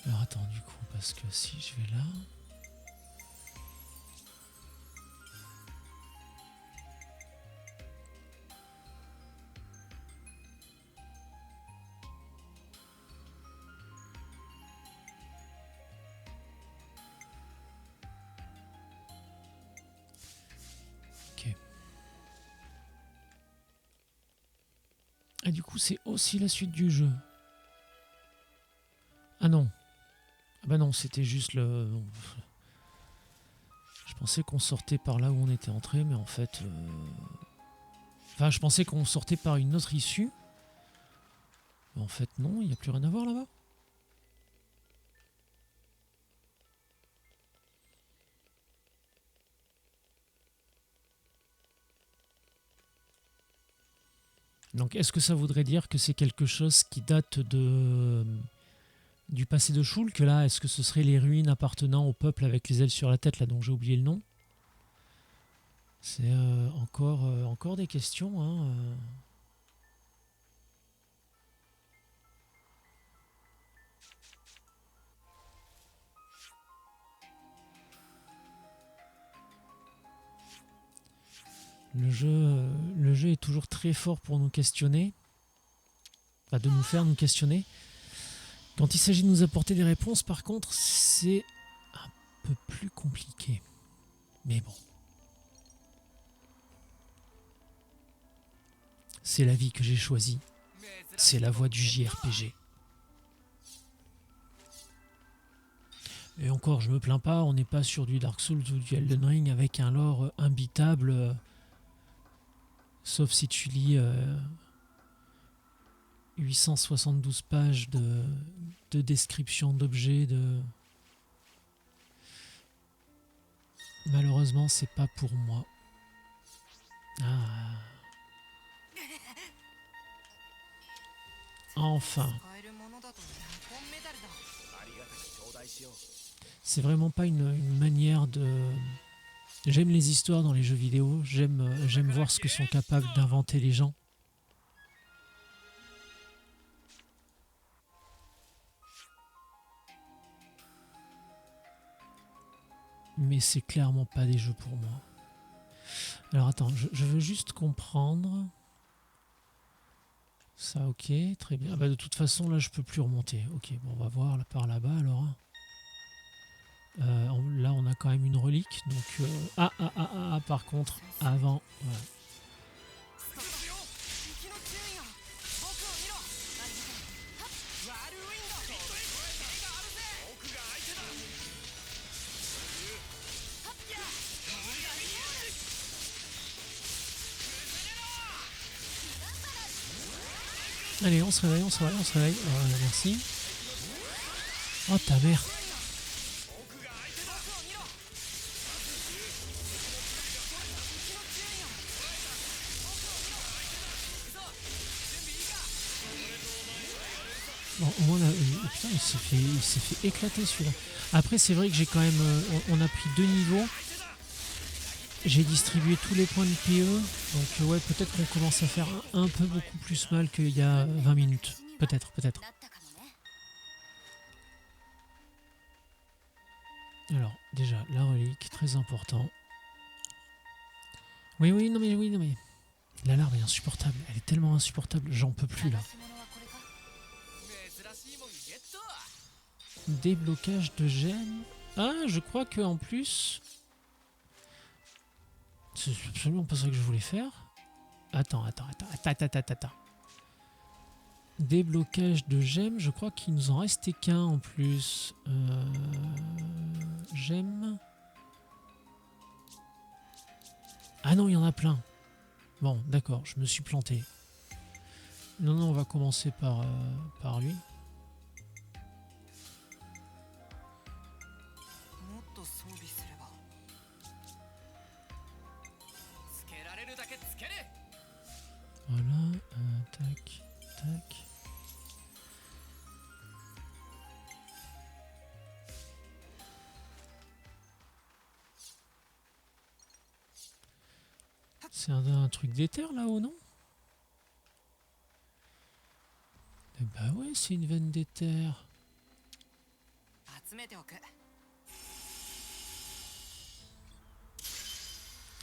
Alors attends, du coup, parce que si je vais là... Ok. Et du coup, c'est aussi la suite du jeu. Ah non. Ah bah non, c'était juste le... Je pensais qu'on sortait par là où on était entré, mais en fait... Enfin, je pensais qu'on sortait par une autre issue. Mais en fait, non, il n'y a plus rien à voir là-bas. Donc, est-ce que ça voudrait dire que c'est quelque chose qui date du passé de Shulk, là? Est-ce que ce serait les ruines appartenant au peuple avec les ailes sur la tête, là, dont j'ai oublié le nom? C'est encore des questions, hein. Le jeu est toujours très fort pour nous questionner. Enfin, de nous faire nous questionner. Quand il s'agit de nous apporter des réponses, par contre, c'est un peu plus compliqué. Mais bon. C'est la vie que j'ai choisie. C'est la voie du JRPG. Et encore, je me plains pas, on n'est pas sur du Dark Souls ou du Elden Ring avec un lore imbitable. Sauf si tu lis 872 pages de description d'objets. Malheureusement, c'est pas pour moi. Ah. Enfin. C'est vraiment pas une manière de J'aime les histoires dans les jeux vidéo, j'aime voir ce que sont capables d'inventer les gens. Mais c'est clairement pas des jeux pour moi. Alors attends, je veux juste comprendre. Ça, ok, très bien. Ah bah, de toute façon, là, je peux plus remonter. Ok, bon, on va voir là, par là-bas alors. Là, on a quand même une relique. Donc, par contre, avant. Voilà. 敵の注意が僕を見ろワールウィンド手があるぜ奥が相手だAllez, on se réveille, on se réveille, on se réveille. Voilà, merci. Oh, ta mère. Bon, au moins, là, putain, il s'est fait éclater celui-là. Après, c'est vrai que j'ai quand même... on a pris 2 niveaux. J'ai distribué tous les points de PE. Donc, ouais, peut-être qu'on commence à faire un peu beaucoup plus mal qu'il y a 20 minutes. Peut-être, peut-être. だったかもね Alors, déjà, la relique, très important. Oui, non mais... L'alarme est insupportable. Elle est tellement insupportable. J'en peux plus, là. 探し物はこれか珍しいもんゲット Déblocage de gemmes. Ah, je crois que en plus... C'est absolument pas ça que je voulais faire. Attends. Déblocage de gemmes, je crois qu'il nous en restait qu'un en plus. Gemmes. Ah non, il y en a plein. Bon, d'accord, je me suis planté. Non, on va commencer par lui. もっと装備すればつけられるだけつける Voilà, tac, tac. C'est un truc d'éther là-haut, non? Eh bah ouais, c'est une veine d'éther. 集めておく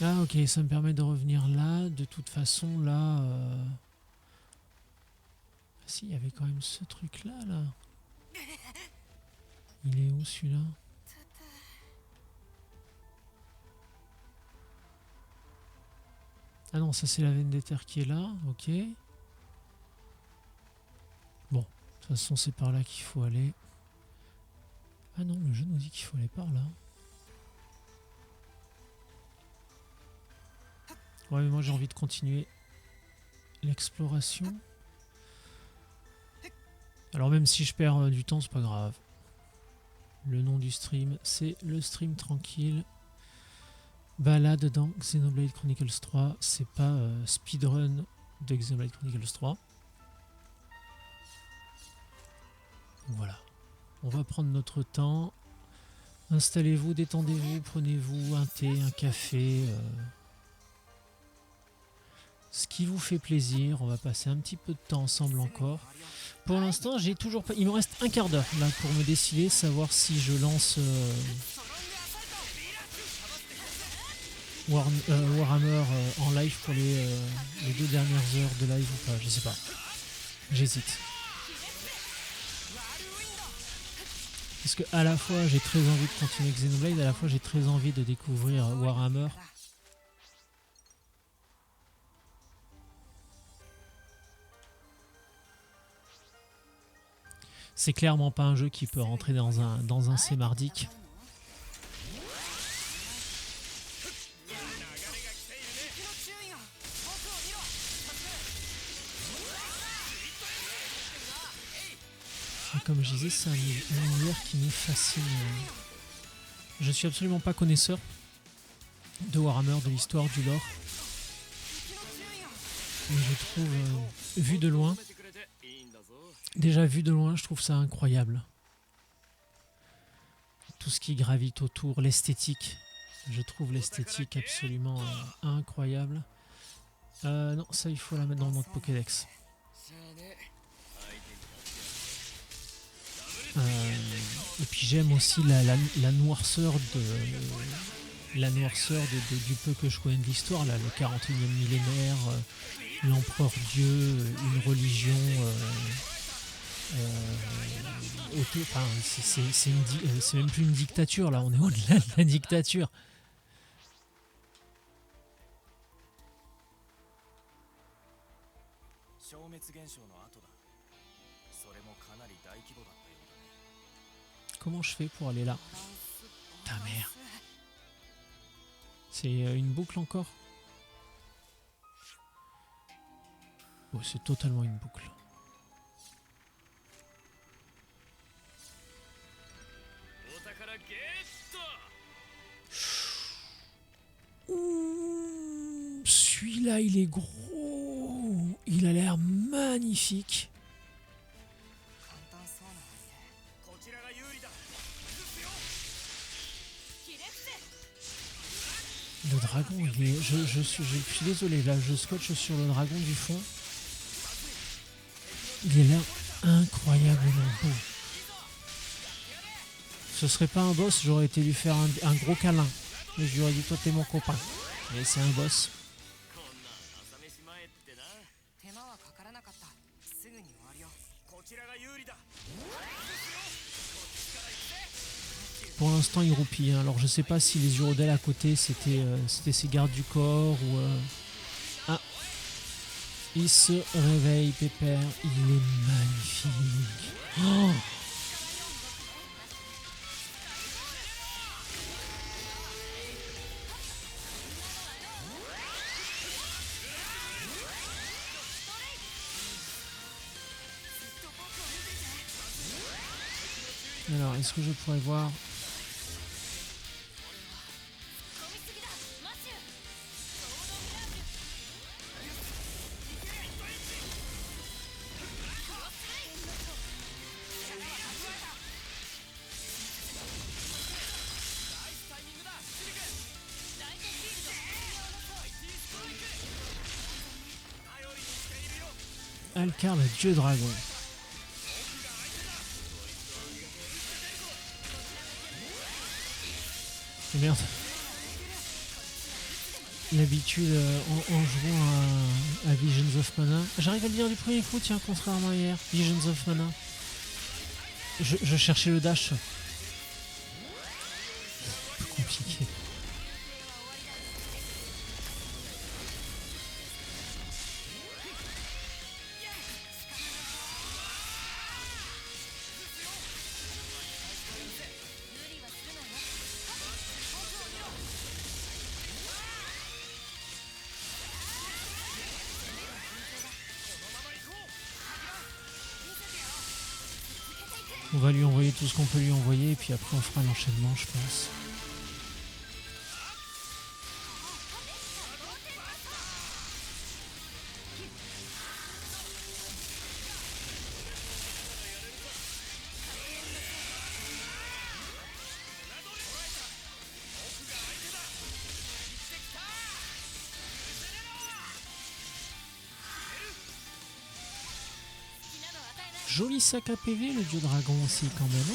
Ah ok, ça me permet de revenir là. De toute façon, là... Ah si, il y avait quand même ce truc-là, là. Il est où, celui-là? Ah non, ça c'est la veine d'éther qui est là, ok. Bon, de toute façon, c'est par là qu'il faut aller. Ah non, le jeu nous dit qu'il faut aller par là. Ouais, mais moi j'ai envie de continuer l'exploration. Alors même si je perds du temps, c'est pas grave. Le nom du stream, c'est le stream tranquille. Balade dans Xenoblade Chronicles 3. C'est pas speedrun de Xenoblade Chronicles 3. Donc voilà. On va prendre notre temps. Installez-vous, détendez-vous, prenez-vous un thé, un café. Ce qui vous fait plaisir. On va passer un petit peu de temps ensemble encore. Pour l'instant, j'ai toujours pas... Il me reste un quart d'heure là pour me décider, savoir si je lance Warhammer en live pour les 2 dernières heures de live ou pas. Je sais pas. J'hésite. Parce que à la fois j'ai très envie de continuer Xenoblade, à la fois j'ai très envie de découvrir Warhammer. C'est clairement pas un jeu qui peut rentrer dans un C-mardique. Et comme je disais, c'est un univers qui nous fascine. Je suis absolument pas connaisseur de Warhammer, de l'histoire, du lore. Mais je trouve, vu de loin, déjà vu de loin, je trouve ça incroyable. Tout ce qui gravite autour, l'esthétique. Je trouve l'esthétique absolument incroyable. Non, ça il faut la mettre dans notre Pokédex. しゃあねEt puis j'aime aussi la noirceur du peu que je connais de l'histoire, là, le 41e millénaire, l'empereur Dieu, une religion. Enfin, c'est même plus une dictature, là, on est au-delà de la dictature. 消滅現象の後だ。それもかなり大規模だったようだね。 Comment je fais pour aller là? バランス Ta バランス mère. C'est une boucle encore? Oh, c'est totalement une boucle. Ouh, celui-là, il est gros. Il a l'air magnifique. 簡単そうなのにね。こちらが有利だ。 Le dragon, il est. Je suis désolé, là, je scotche sur le dragon du fond. Il a l'air incroyablement beau. Ce serait pas un boss, j'aurais été lui faire un gros câlin. Mais je lui aurais dit, toi, t'es mon copain. Mais c'est un boss. こんな朝飯前ってな手間はかからなかった。すぐに終わるよ。こちらが有利だ。 Pour l'instant, il roupille. Hein. Alors, je sais pas si les urodèles à côté, c'était ses gardes du corps ou. Ah, il se réveille, Pépère. Il est magnifique. Oh, alors, est-ce que je pourrais voir? 込みすぎだマッシュライトフィールド Alcar, le dieu dragon. Et merde. L'habitude en jouant à Visions of Mana. J'arrive à le dire du premier coup, tiens, contrairement à hier. Visions of Mana. Je cherchais le dash. Plus compliqué. On va lui envoyer tout ce qu'on peut lui envoyer et puis après on fera l'enchaînement, je pense. Joli sac à PV, le dieu dragon aussi quand même. Hein.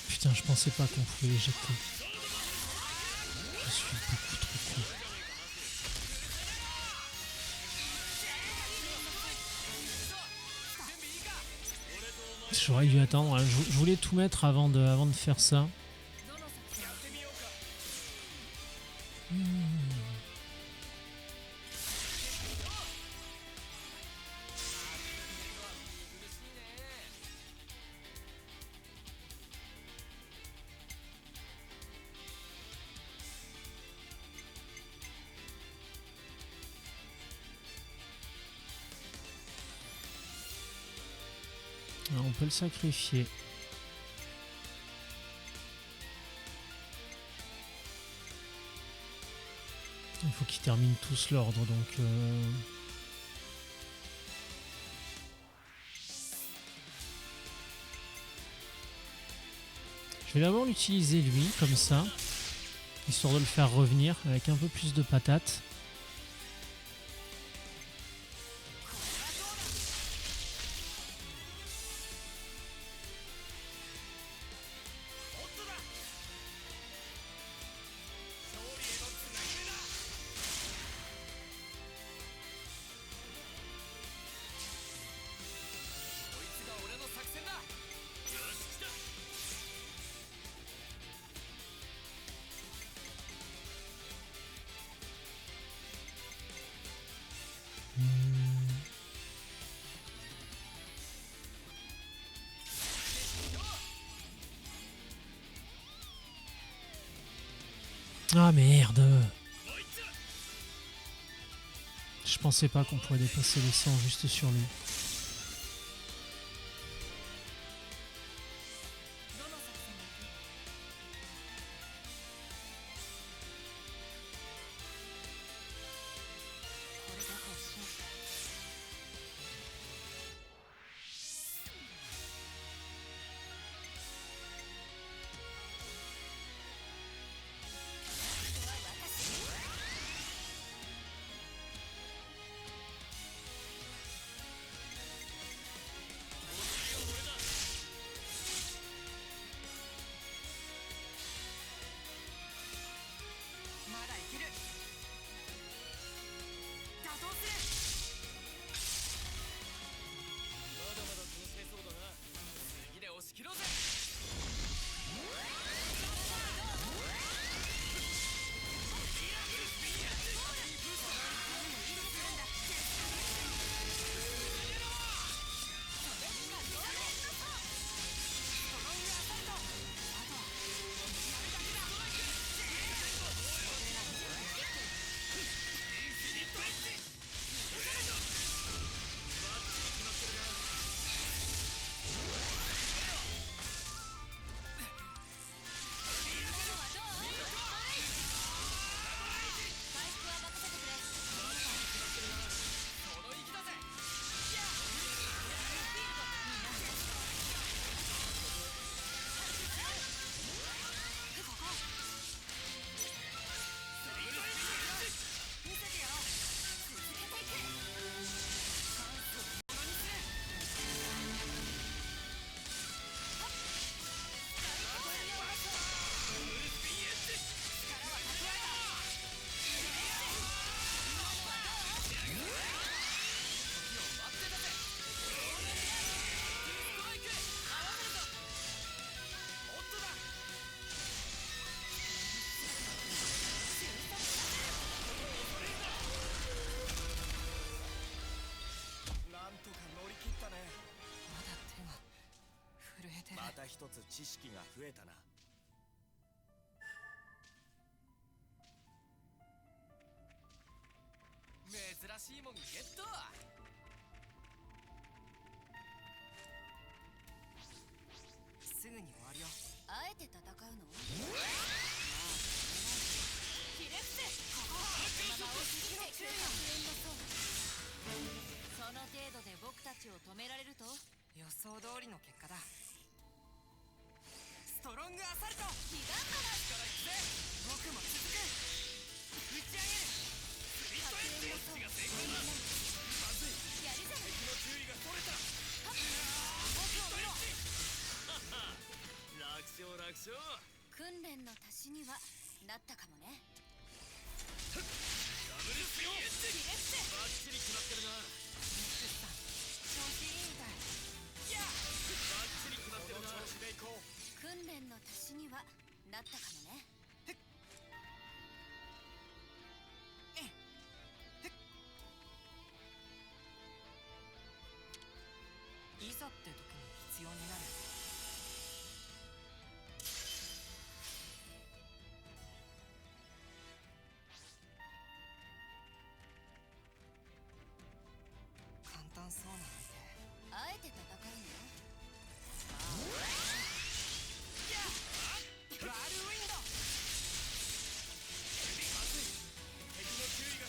Putain, je pensais pas qu'on pouvait les jeter. Je suis beaucoup trop con. J'aurais dû attendre. Je voulais tout mettre avant de faire ça. Alors, on peut le sacrifier. Il faut qu'il terminent tous l'ordre, donc... Je vais d'abord l'utiliser lui, comme ça, histoire de le faire revenir avec un peu plus de patates. Ah merde! Je pensais pas qu'on pourrait dépasser les 100 juste sur lui.また一つ知識が増えたな。珍しいもんゲット。すぐに終わるよ。あえて戦うの？ひれ伏せ。ここはまま押し切ってくれよ。その程度で僕たちを止められると？予想通りの結果だ。ストロングアサルト。ギガンバラ力いくぜ。僕も続く。打ち上げる。スリットエッジが成功だ。まずい。やるじゃない。敵の注意がそれた。僕を見ろ。楽勝楽勝。訓練の足しにはなったかもね。ダブルスピンエッジ。バッチリ決まってるな。ミックスさん調子いいみたい。バッチリ決まってるな。この調子でいこう。訓練の足しにはなったかもね。いざって時に必要になる。簡単そうなあえて戦う相手。ワールウィンド。まずい。敵の注意が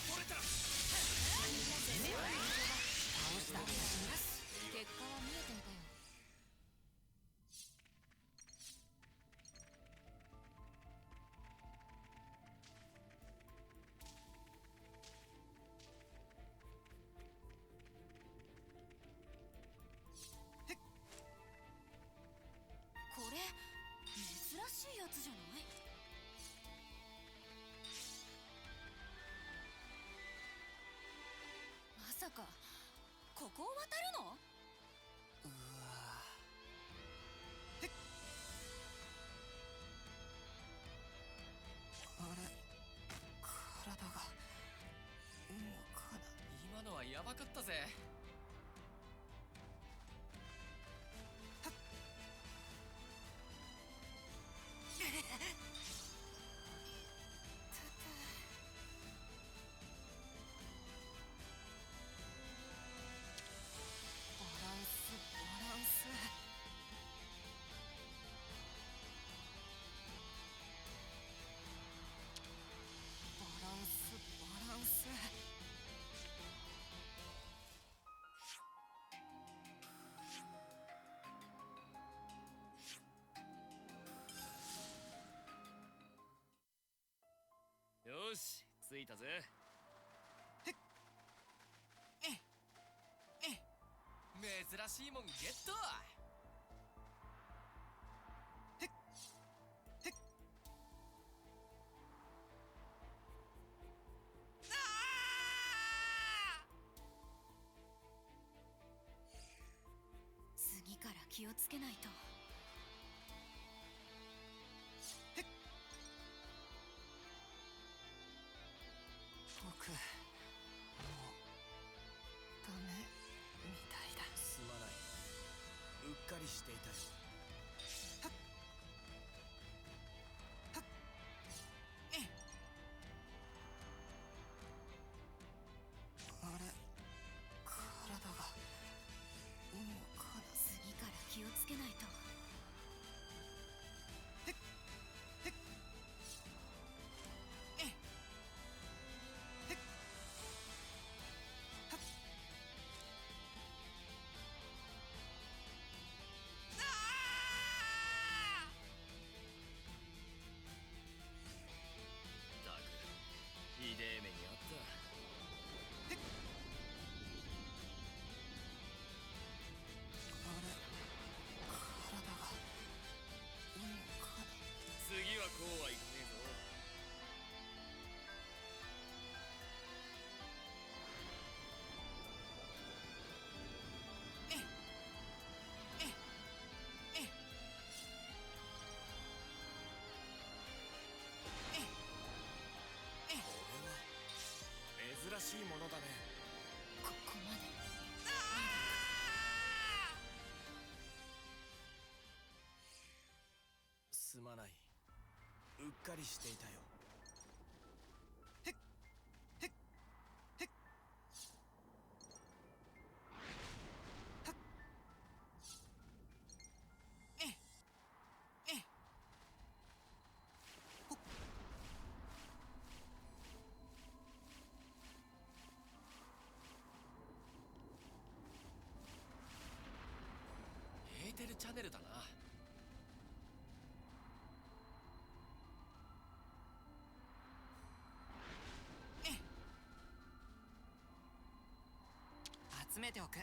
かここを渡るの？うわへっあれ体が動かない。今のはヤバかったぜ。バランスバランス。バランスバランス。よし着いたぜ。珍しいもんゲット。次から気をつけないと。僕もうダメみたいだ。すまない、うっかりしていたよ。あれ体が動かない。次から気をつけないと。だくひでえ目にあった。あれ体が動かない。次はこうはいかねえぞ。珍しいものだね。ここまで。すまない、うっかりしていたよ。エーテルチャネルだな。集めておく。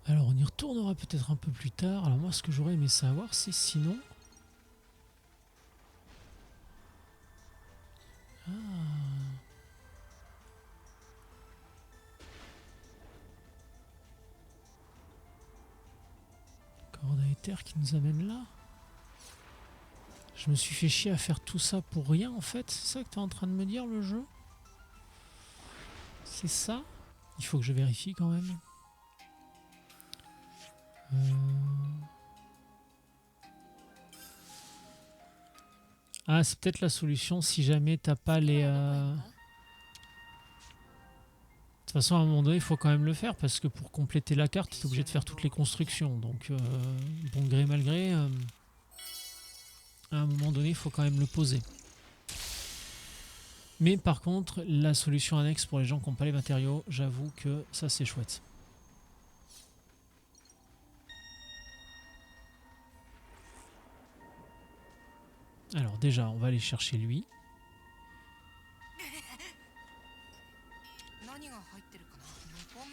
Alors on y retournera peut-être un peu plus tard. Alors moi ce que j'aurais aimé savoir c'est sinon mystère qui nous amène là. Je me suis fait chier à faire tout ça pour rien en fait. C'est ça que tu es en train de me dire le jeu? C'est ça? Il faut que je vérifie quand même. Ah, c'est peut-être la solution si jamais t'as pas les... De toute façon, à un moment donné, il faut quand même le faire parce que pour compléter la carte, t'es obligé de faire toutes les constructions. Donc, bon gré mal gré, à un moment donné, il faut quand même le poser. Mais par contre, la solution annexe pour les gens qui n'ont pas les matériaux, j'avoue que ça, c'est chouette. Alors déjà, on va aller chercher lui.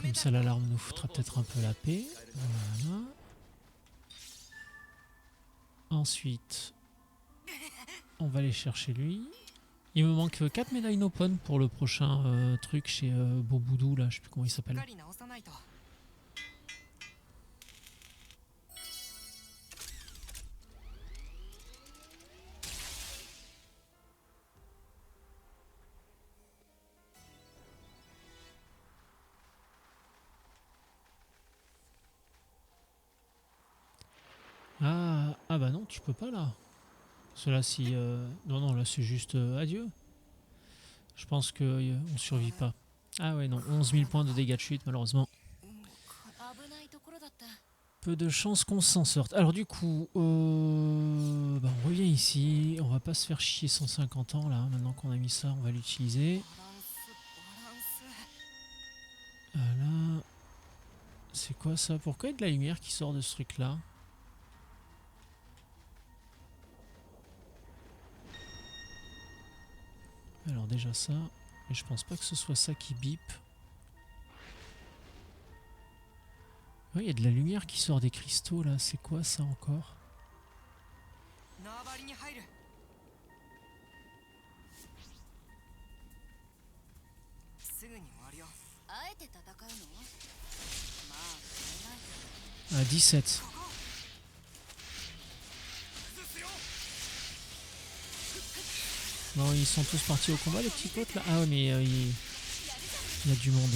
Comme ça, l'alarme nous foutra peut-être un peu la paix. Voilà. Ensuite, on va aller chercher lui. Il me manque 4 médailles open pour le prochain truc chez Boboudou, là, je sais plus comment il s'appelle. Ah bah non, tu peux pas là. Cela si... Non, non, là c'est juste adieu. Je pense que on survit pas. Ah ouais, non, 11 000 points de dégâts de chute, malheureusement. Peu de chance qu'on s'en sorte. Alors du coup, bah, on revient ici. On va pas se faire chier 150 ans là. Maintenant qu'on a mis ça, on va l'utiliser. Voilà. C'est quoi ça? Pourquoi il y a de la lumière qui sort de ce truc là? Alors déjà ça, mais je pense pas que ce soit ça qui bip. Oui, il y a de la lumière qui sort des cristaux là, c'est quoi ça encore? Ah, 17. Bon, ils sont tous partis au combat les petits potes là. Ah ouais, mais il y a du monde.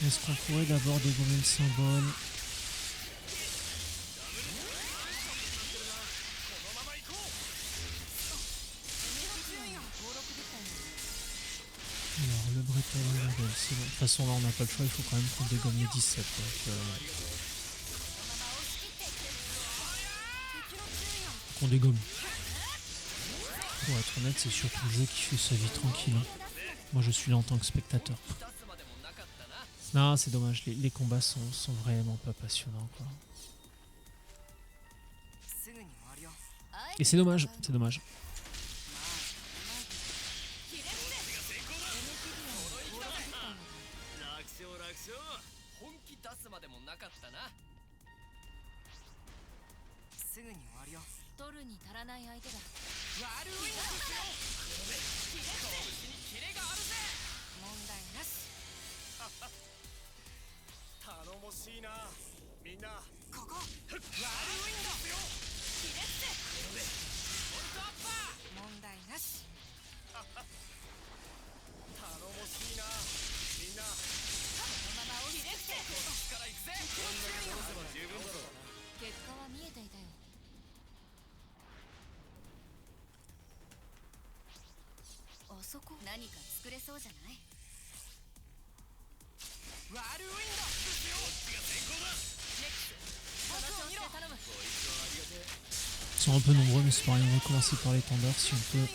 Est-ce qu'on pourrait d'abord dégommer le symbole? Alors le breton, c'est bon. De toute façon là on n'a pas le choix, il faut quand même qu'on dégomme les 17. Donc, qu'on dégomme. Pour être honnête, c'est surtout le jeu qui fait sa vie tranquille. Hein. Moi je suis là en tant que spectateur. Non, c'est dommage, les combats sont vraiment pas passionnants quoi. Et c'est dommage, c'est dommage. Ils sont un peu nombreux, mais c'est pas rien. On va commencer par l'étendard si on peut.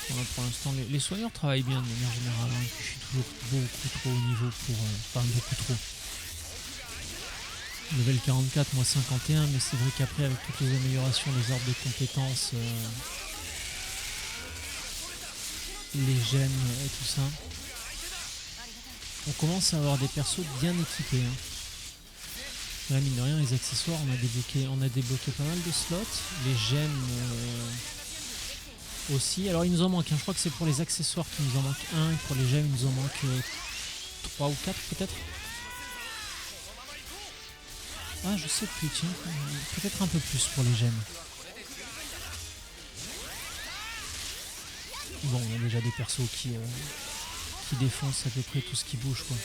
Voilà, pour l'instant, les soigneurs travaillent bien de manière générale. Hein. Je suis toujours beaucoup trop au niveau pour. Enfin, beaucoup trop. Level 44, moi 51, mais c'est vrai qu'après, avec toutes les améliorations des arbres de compétences, les gemmes et tout ça, on commence à avoir des persos bien équipés. Hein. Là, mine de rien, les accessoires, on a débloqué pas mal de slots. Les gemmes aussi. Alors, il nous en manque. Hein. Je crois que c'est pour les accessoires qu'il nous en manque un. Et pour les gemmes, il nous en manque 3 ou 4 peut-être. Ah, je sais plus, tiens. Peut-être un peu plus pour les gemmes. Bon, on a déjà des persos qui défoncent à peu près tout ce qui bouge, quoi.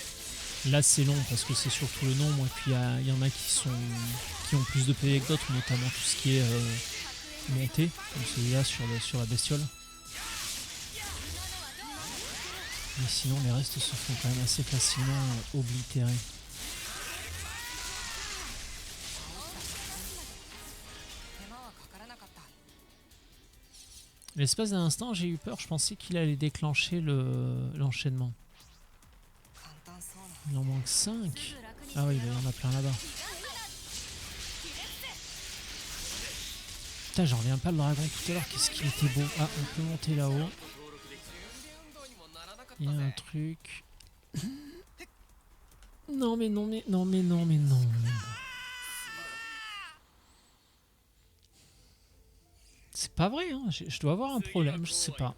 Là, c'est long parce que c'est surtout le nombre. Et puis, il y en a qui ont plus de PV que d'autres, notamment tout ce qui est monté, comme celui-là sur la bestiole. Mais sinon, les restes se font quand même assez facilement oblitérer. L'espace d'un instant, j'ai eu peur, je pensais qu'il allait déclencher l'enchaînement. Il en manque 5. Ah oui, il y en a plein là-bas. Putain, j'en reviens pas le dragon tout à l'heure, qu'est-ce qu'il était beau. Ah, on peut monter là-haut. Il y a un truc. Non mais non mais non mais non mais non mais non. C'est pas vrai, hein. Je dois avoir un problème, je sais pas.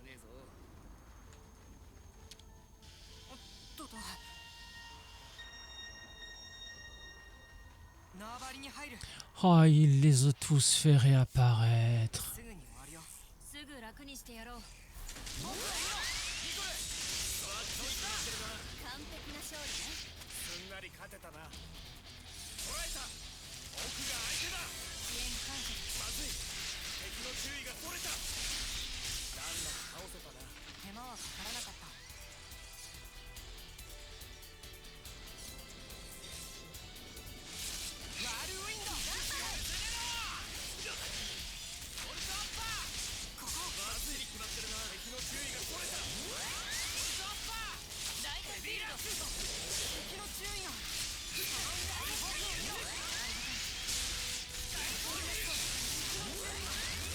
Oh, il les a tous fait réapparaître. すぐ楽にしてやろう完璧な勝利ねすんなり勝てたな。捉えた。奥が相手だ。支援感謝まずい。敵の注意がそれた。難なく倒せたな。手間はかからなかった。ワールウィンドここまずいに決まってるな。敵の注意がそれた。ライトフィールド敵の注意が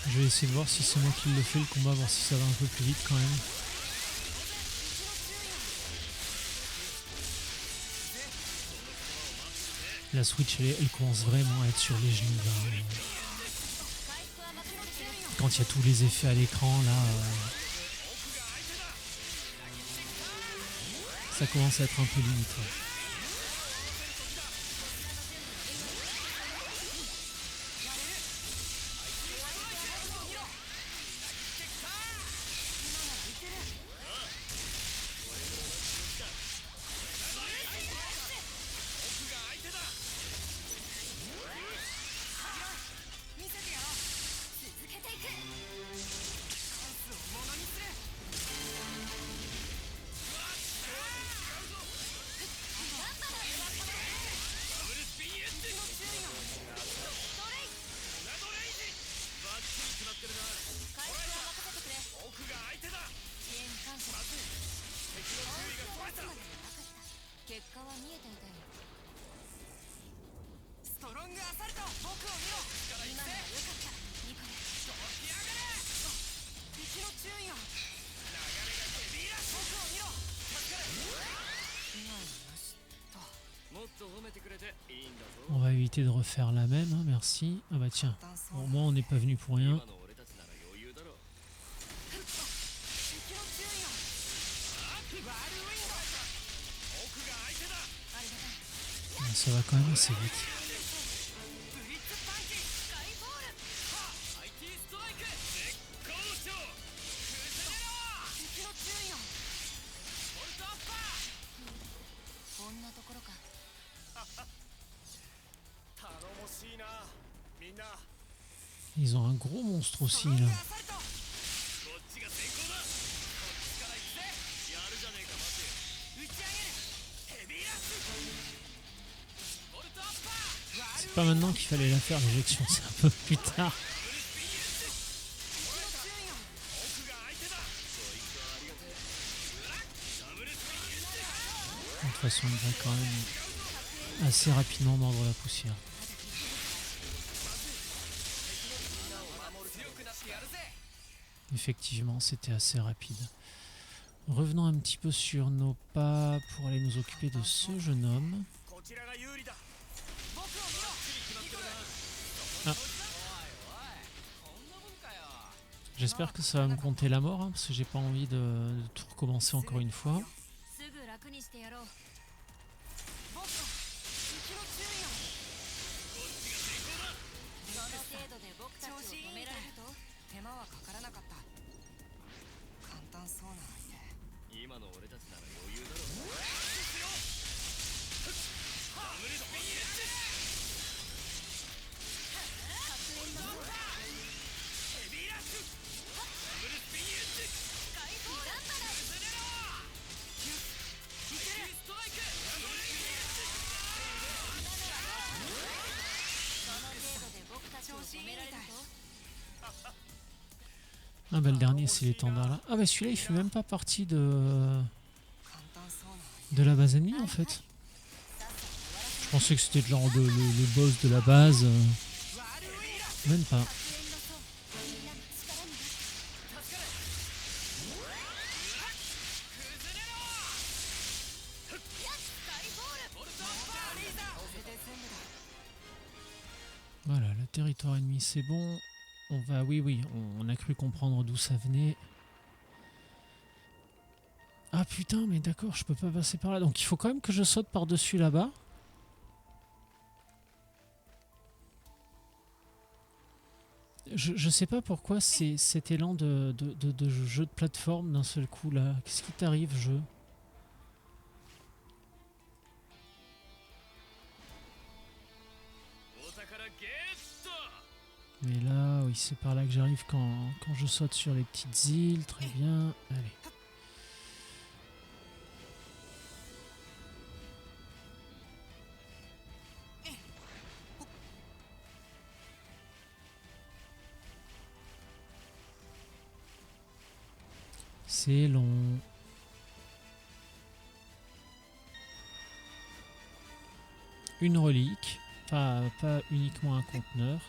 Je vais essayer de voir si c'est moi qui le fais le combat, voir si ça va un peu plus vite quand même. La Switch, elle commence vraiment à être sur les genoux là. Quand il y a tous les effets à l'écran là, ça commence à être un peu limite. Ouais. On va éviter de refaire la même, hein, merci. Ah bah tiens, au moins on n'est pas venu pour rien. Ah, ça va quand même assez vite. Ils ont un gros monstre aussi là. C'est pas maintenant qu'il fallait la faire l'éjection, c'est un peu plus tard. De toute façon, il va quand même assez rapidement mordre la poussière. Effectivement, c'était assez rapide. Revenons un petit peu sur nos pas pour aller nous occuper de ce jeune homme. Ah. J'espère que ça va me compter la mort, hein, parce que j'ai pas envie de tout recommencer encore une fois. 間はかからなかった。簡単そうな相手。今の俺たちなら余裕だろう。ですよ。ダブルスピンエッジ。ヘビーラッシュ。ダブルスピンエッジ。スカイフォール。崩れろ。いける。ストライク。ダブルスピンエッジ。その程度で僕たちを止められると。 Ah bah le dernier c'est l'étendard là. Ah bah celui-là il fait même pas partie de 簡単そうな相手。 la base ennemie en fait. Je pensais que c'était genre le boss de la base. Même pas. これで全部だ。 Voilà, le territoire ennemi c'est bon. On va, oui, on a cru comprendre d'où ça venait. Ah putain, mais d'accord, je peux pas passer par là. Donc il faut quand même que je saute par-dessus là-bas. Je sais pas pourquoi c'est cet élan de jeu de plateforme d'un seul coup là. Qu'est-ce qui t'arrive, jeu? Mais là, oui, c'est par là que j'arrive quand je saute sur les petites îles. Très bien. Allez. C'est long. Une relique, pas uniquement un conteneur.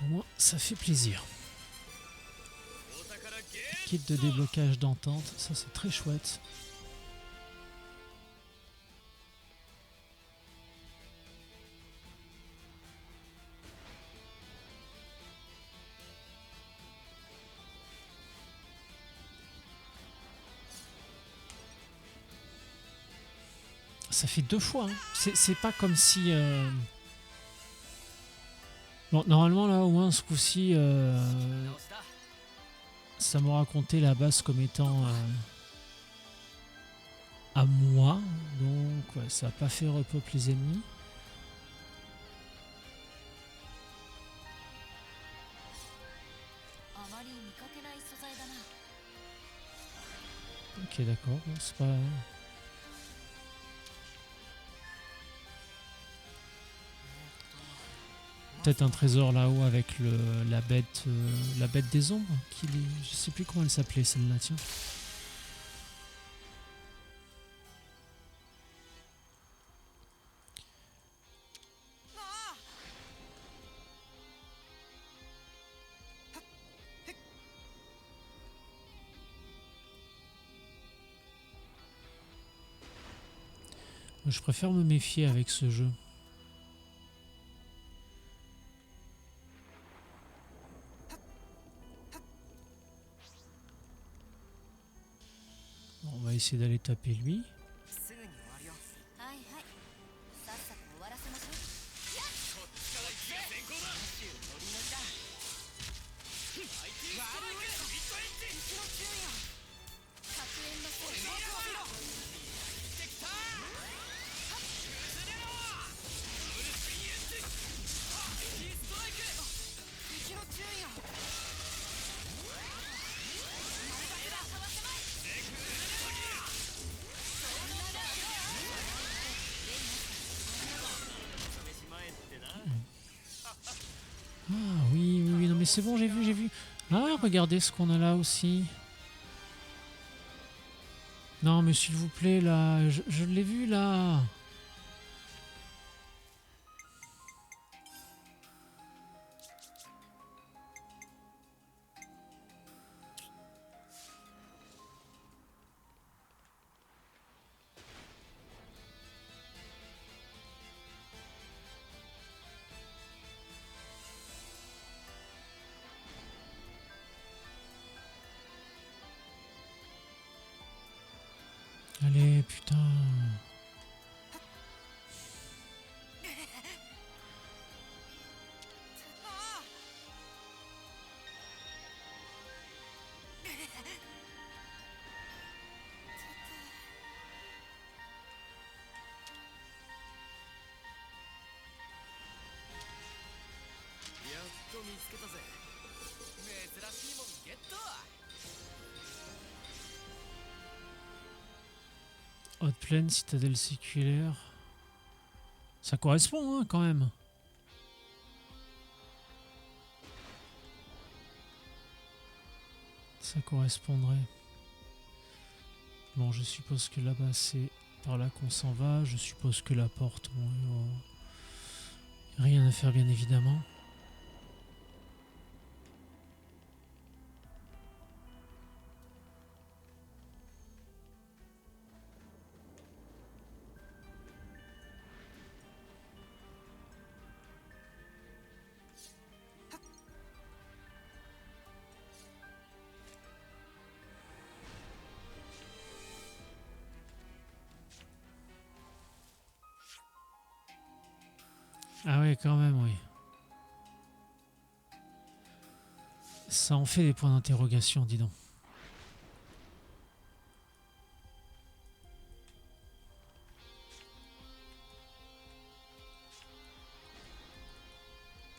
Au moins, ça fait plaisir. Kit de déblocage d'entente, ça c'est très chouette. Ça fait 2 fois, hein. C'est pas comme si... Bon, normalement là au moins ce coup-ci, ça m'aura compté la base comme étant à moi. Donc ouais, ça n'a pas fait repop les ennemis. Ok d'accord, bon, c'est pas... Peut-être un trésor là-haut avec la bête des ombres. Je sais plus comment elle s'appelait celle-là, tiens. Je préfère me méfier avec ce jeu. On va essayer d'aller taper lui. すぐに終わるよ。はいはい、さっさと終わらせましょう。こっちから一が先行だ。取り抜いた。 相手にストライク。ミッドエッジ。敵の注意を。核炎のヘビーラッシュ。できた。崩れろ。ダブルスピンエッジ。相手にストライク。敵の注意を。 Ah oui, non mais c'est bon, j'ai vu. Ah, regardez ce qu'on a là aussi. Non mais s'il vous plaît, là, je l'ai vu là. Allez, putain. けたぜ。珍しいもんゲット。 Haute plaine, citadelle séculaire. Ça correspond hein, quand même. Ça correspondrait. Bon, je suppose que là-bas c'est par là qu'on s'en va. Je suppose que la porte, bon, rien à faire bien évidemment. Ah ouais, quand même, oui. Ça en fait des points d'interrogation, dis donc.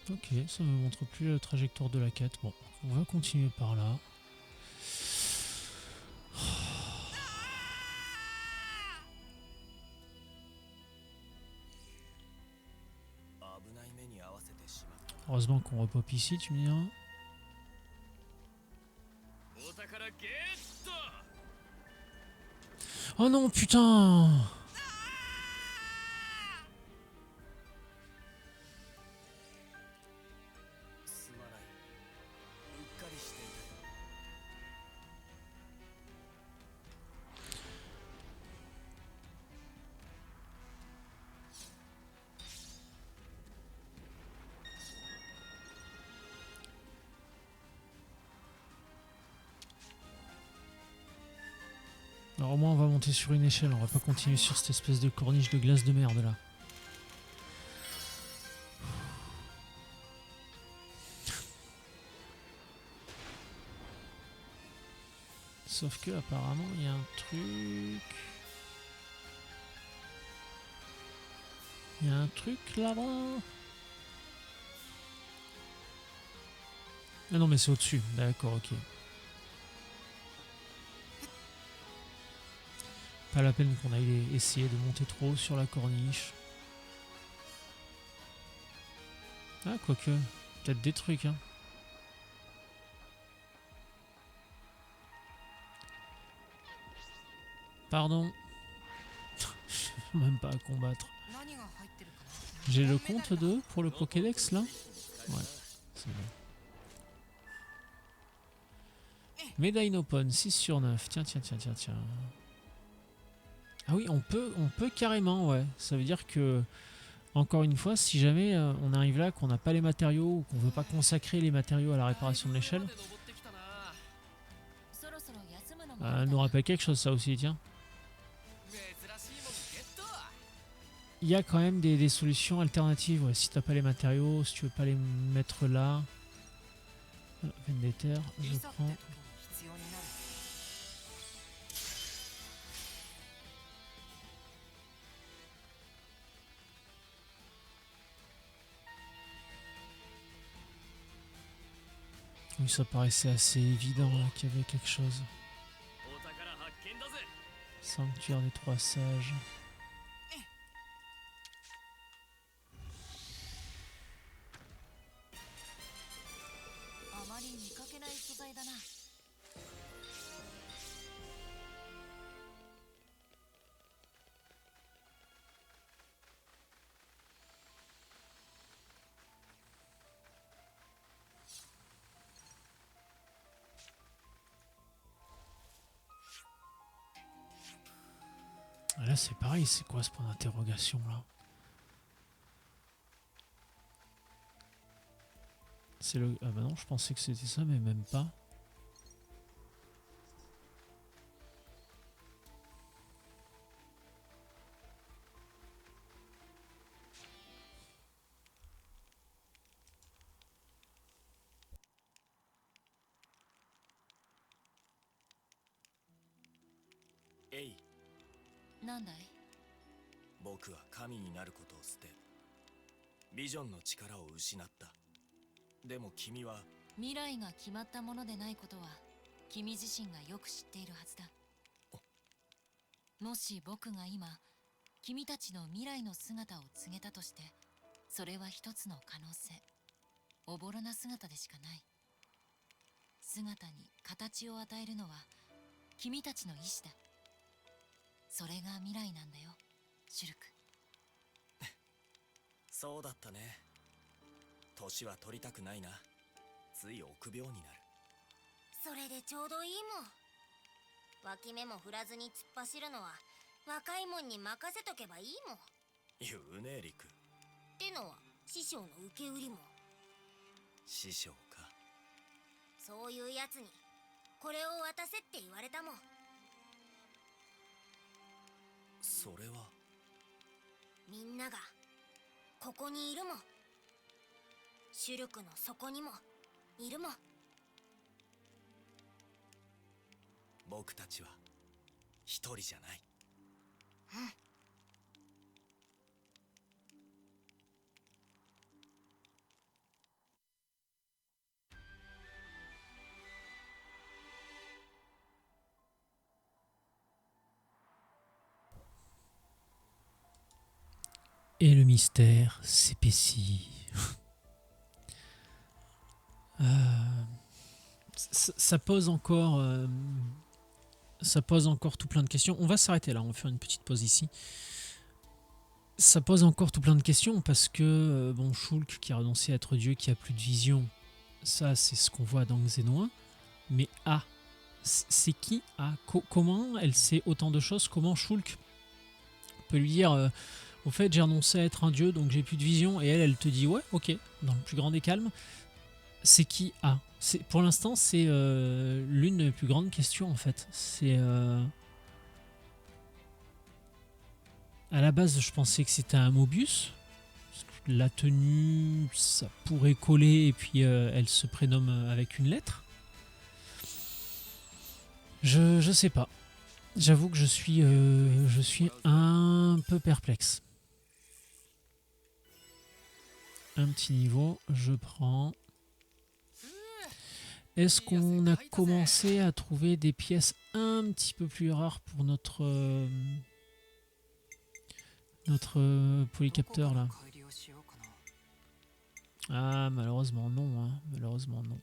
Ok, ça me montre plus la trajectoire de la quête. Bon, on va continuer par là. 危ない目に遭わせてしまった。 Heureusement qu'on repop ici, tu me diras. お宝ゲット。 Oh non, putain! すまない。うっかりしていたよ。 Alors au moins on va monter sur une échelle, on va pas continuer sur cette espèce de corniche de glace de merde là. Sauf que apparemment il y a un truc... Il y a un truc là-bas. Ah non mais c'est au-dessus, d'accord, ok. Pas la peine qu'on aille essayer de monter trop haut sur la corniche. Ah quoique, peut-être des trucs hein. Pardon. Je peux même pas à combattre. 何が入ってるかな。 J'ai le compte 2 pour le Pokédex là? Ouais, c'est bon. Médaille Nopon, 6 sur 9. Tiens. Ah oui, on peut carrément, ouais. Ça veut dire que, encore une fois, si jamais on arrive là, qu'on n'a pas les matériaux, ou qu'on veut pas consacrer les matériaux à la réparation de l'échelle, そろそろ休むのも elle nous rappelle quelque chose ça aussi, tiens. 珍しいもんゲット。 Il y a quand même des solutions alternatives, ouais. Si t'as pas les matériaux, si tu veux pas les mettre là. Vendetta, い je ざって prends. 時に必要になる。 Oui, ça paraissait assez évident là, qu'il y avait quelque chose. お宝発見だぜ。 Sanctuaire des Trois Sages. あまり見かけない素材だな。 Ah, là c'est pareil, c'est quoi ce point d'interrogation là? C'est le... Ah bah non, je pensais que c'était ça, mais même pas. Hey, なんだい。僕は神になることを捨て、ビジョンの力を失った。でも君は未来が決まったものでないことは君自身がよく知っているはずだ。もし僕が今君たちの未来の姿を告げたとして、それは一つの可能性。おぼろな姿でしかない。姿に形を与えるのは君たちの意志だ。それが未来なんだよ、シュルク。そうだったね。年は取りたくないな。つい臆病になる。それでちょうどいいもん。脇目も振らずに突っ走るのは若いもんに任せとけばいいもん。言うねリク。ってのは師匠の受け売りも。師匠か。そういうやつにこれを渡せって言われたもん。それはみんながここにいるもん。シュルクの底にもいるもん。僕たちは一人じゃない。Et le mystère s'épaissit. Ça pose encore, tout plein de questions. On va s'arrêter là, on va faire une petite pause ici. Ça pose encore tout plein de questions parce que bon, Shulk qui a renoncé à être Dieu, qui a plus de vision, ça c'est ce qu'on voit dans Xeno 1. Mais c'est qui comment elle sait autant de choses? Comment Shulk peut lui dire au fait j'ai renoncé à être un dieu donc j'ai plus de vision, et elle te dit ouais ok, dans le plus grand des calmes. C'est qui pour l'instant c'est l'une des plus grandes questions en fait. C'est à la base je pensais que c'était un Mobius, parce que la tenue ça pourrait coller, et puis elle se prénomme avec une lettre. Je sais pas. J'avoue que je suis un peu perplexe. Un petit niveau, je prends. Est-ce qu'on a commencé à trouver des pièces un petit peu plus rares pour notre polycapteur là? Ah malheureusement non, hein. Malheureusement non.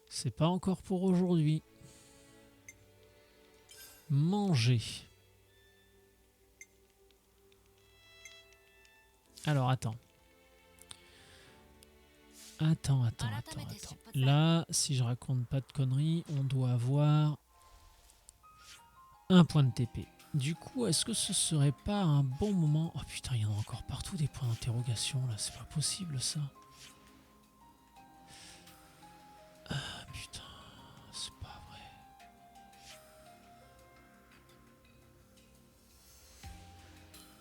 C'est pas encore pour aujourd'hui. Manger. Alors attends. Attends. Là, si je raconte pas de conneries, on doit avoir un point de TP. Du coup, est-ce que ce serait pas un bon moment... Oh putain, il y en a encore partout des points d'interrogation là, c'est pas possible ça. Ah putain, c'est pas vrai.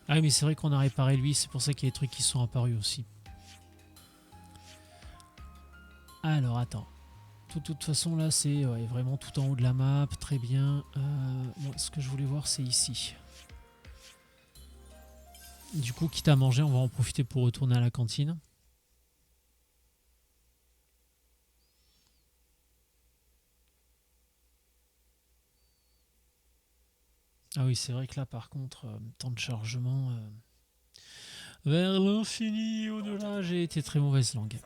Ah oui, mais c'est vrai qu'on a réparé lui, c'est pour ça qu'il y a des trucs qui sont apparus aussi. Alors attends. De toute façon là c'est vraiment tout en haut de la map, très bien. Moi, ce que je voulais voir c'est ici. Du coup, quitte à manger, on va en profiter pour retourner à la cantine. Ah oui, c'est vrai que là par contre, temps de chargement vers l'infini et au-delà, j'ai été très mauvaise langue.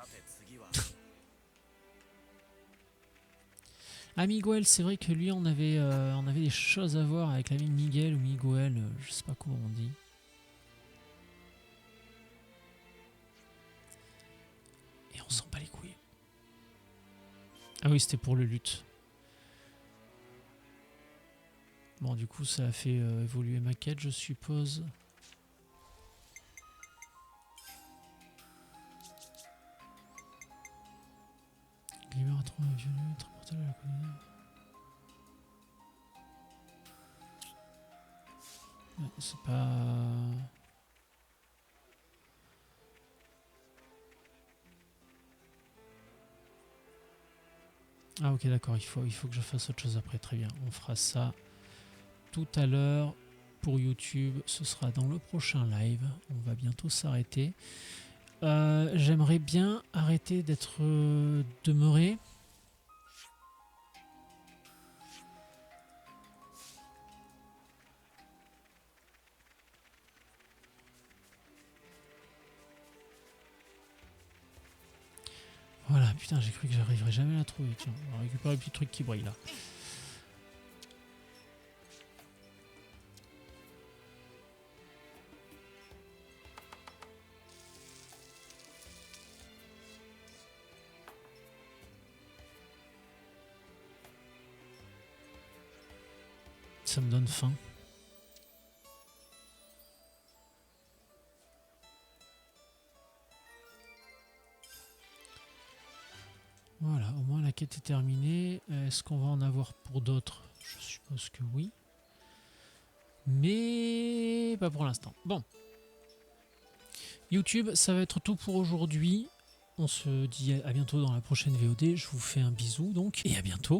Ah, Miguel, c'est vrai que lui, on avait des choses à voir avec l'ami Miguel ou Miguel, je sais pas comment on dit. Et on s'en bat les couilles. Ah oui, c'était pour le lutte. Bon, du coup, ça a fait évoluer ma quête, je suppose. Glimmer a trouvé un violon, très mortel à la colline. Ouais, c'est pas... Ah ok, d'accord, il faut que je fasse autre chose après, très bien. On fera ça tout à l'heure pour YouTube, ce sera dans le prochain live. On va bientôt s'arrêter. J'aimerais bien arrêter d'être demeuré. Voilà, putain, j'ai cru que j'arriverais jamais à la trouver. Tiens, on va récupérer le petit truc qui brille là. Ça me donne faim. Voilà, au moins la quête est terminée. Est-ce qu'on va en avoir pour d'autres? Je suppose que oui. Mais pas pour l'instant. Bon. YouTube, ça va être tout pour aujourd'hui. On se dit à bientôt dans la prochaine VOD. Je vous fais un bisou donc et à bientôt.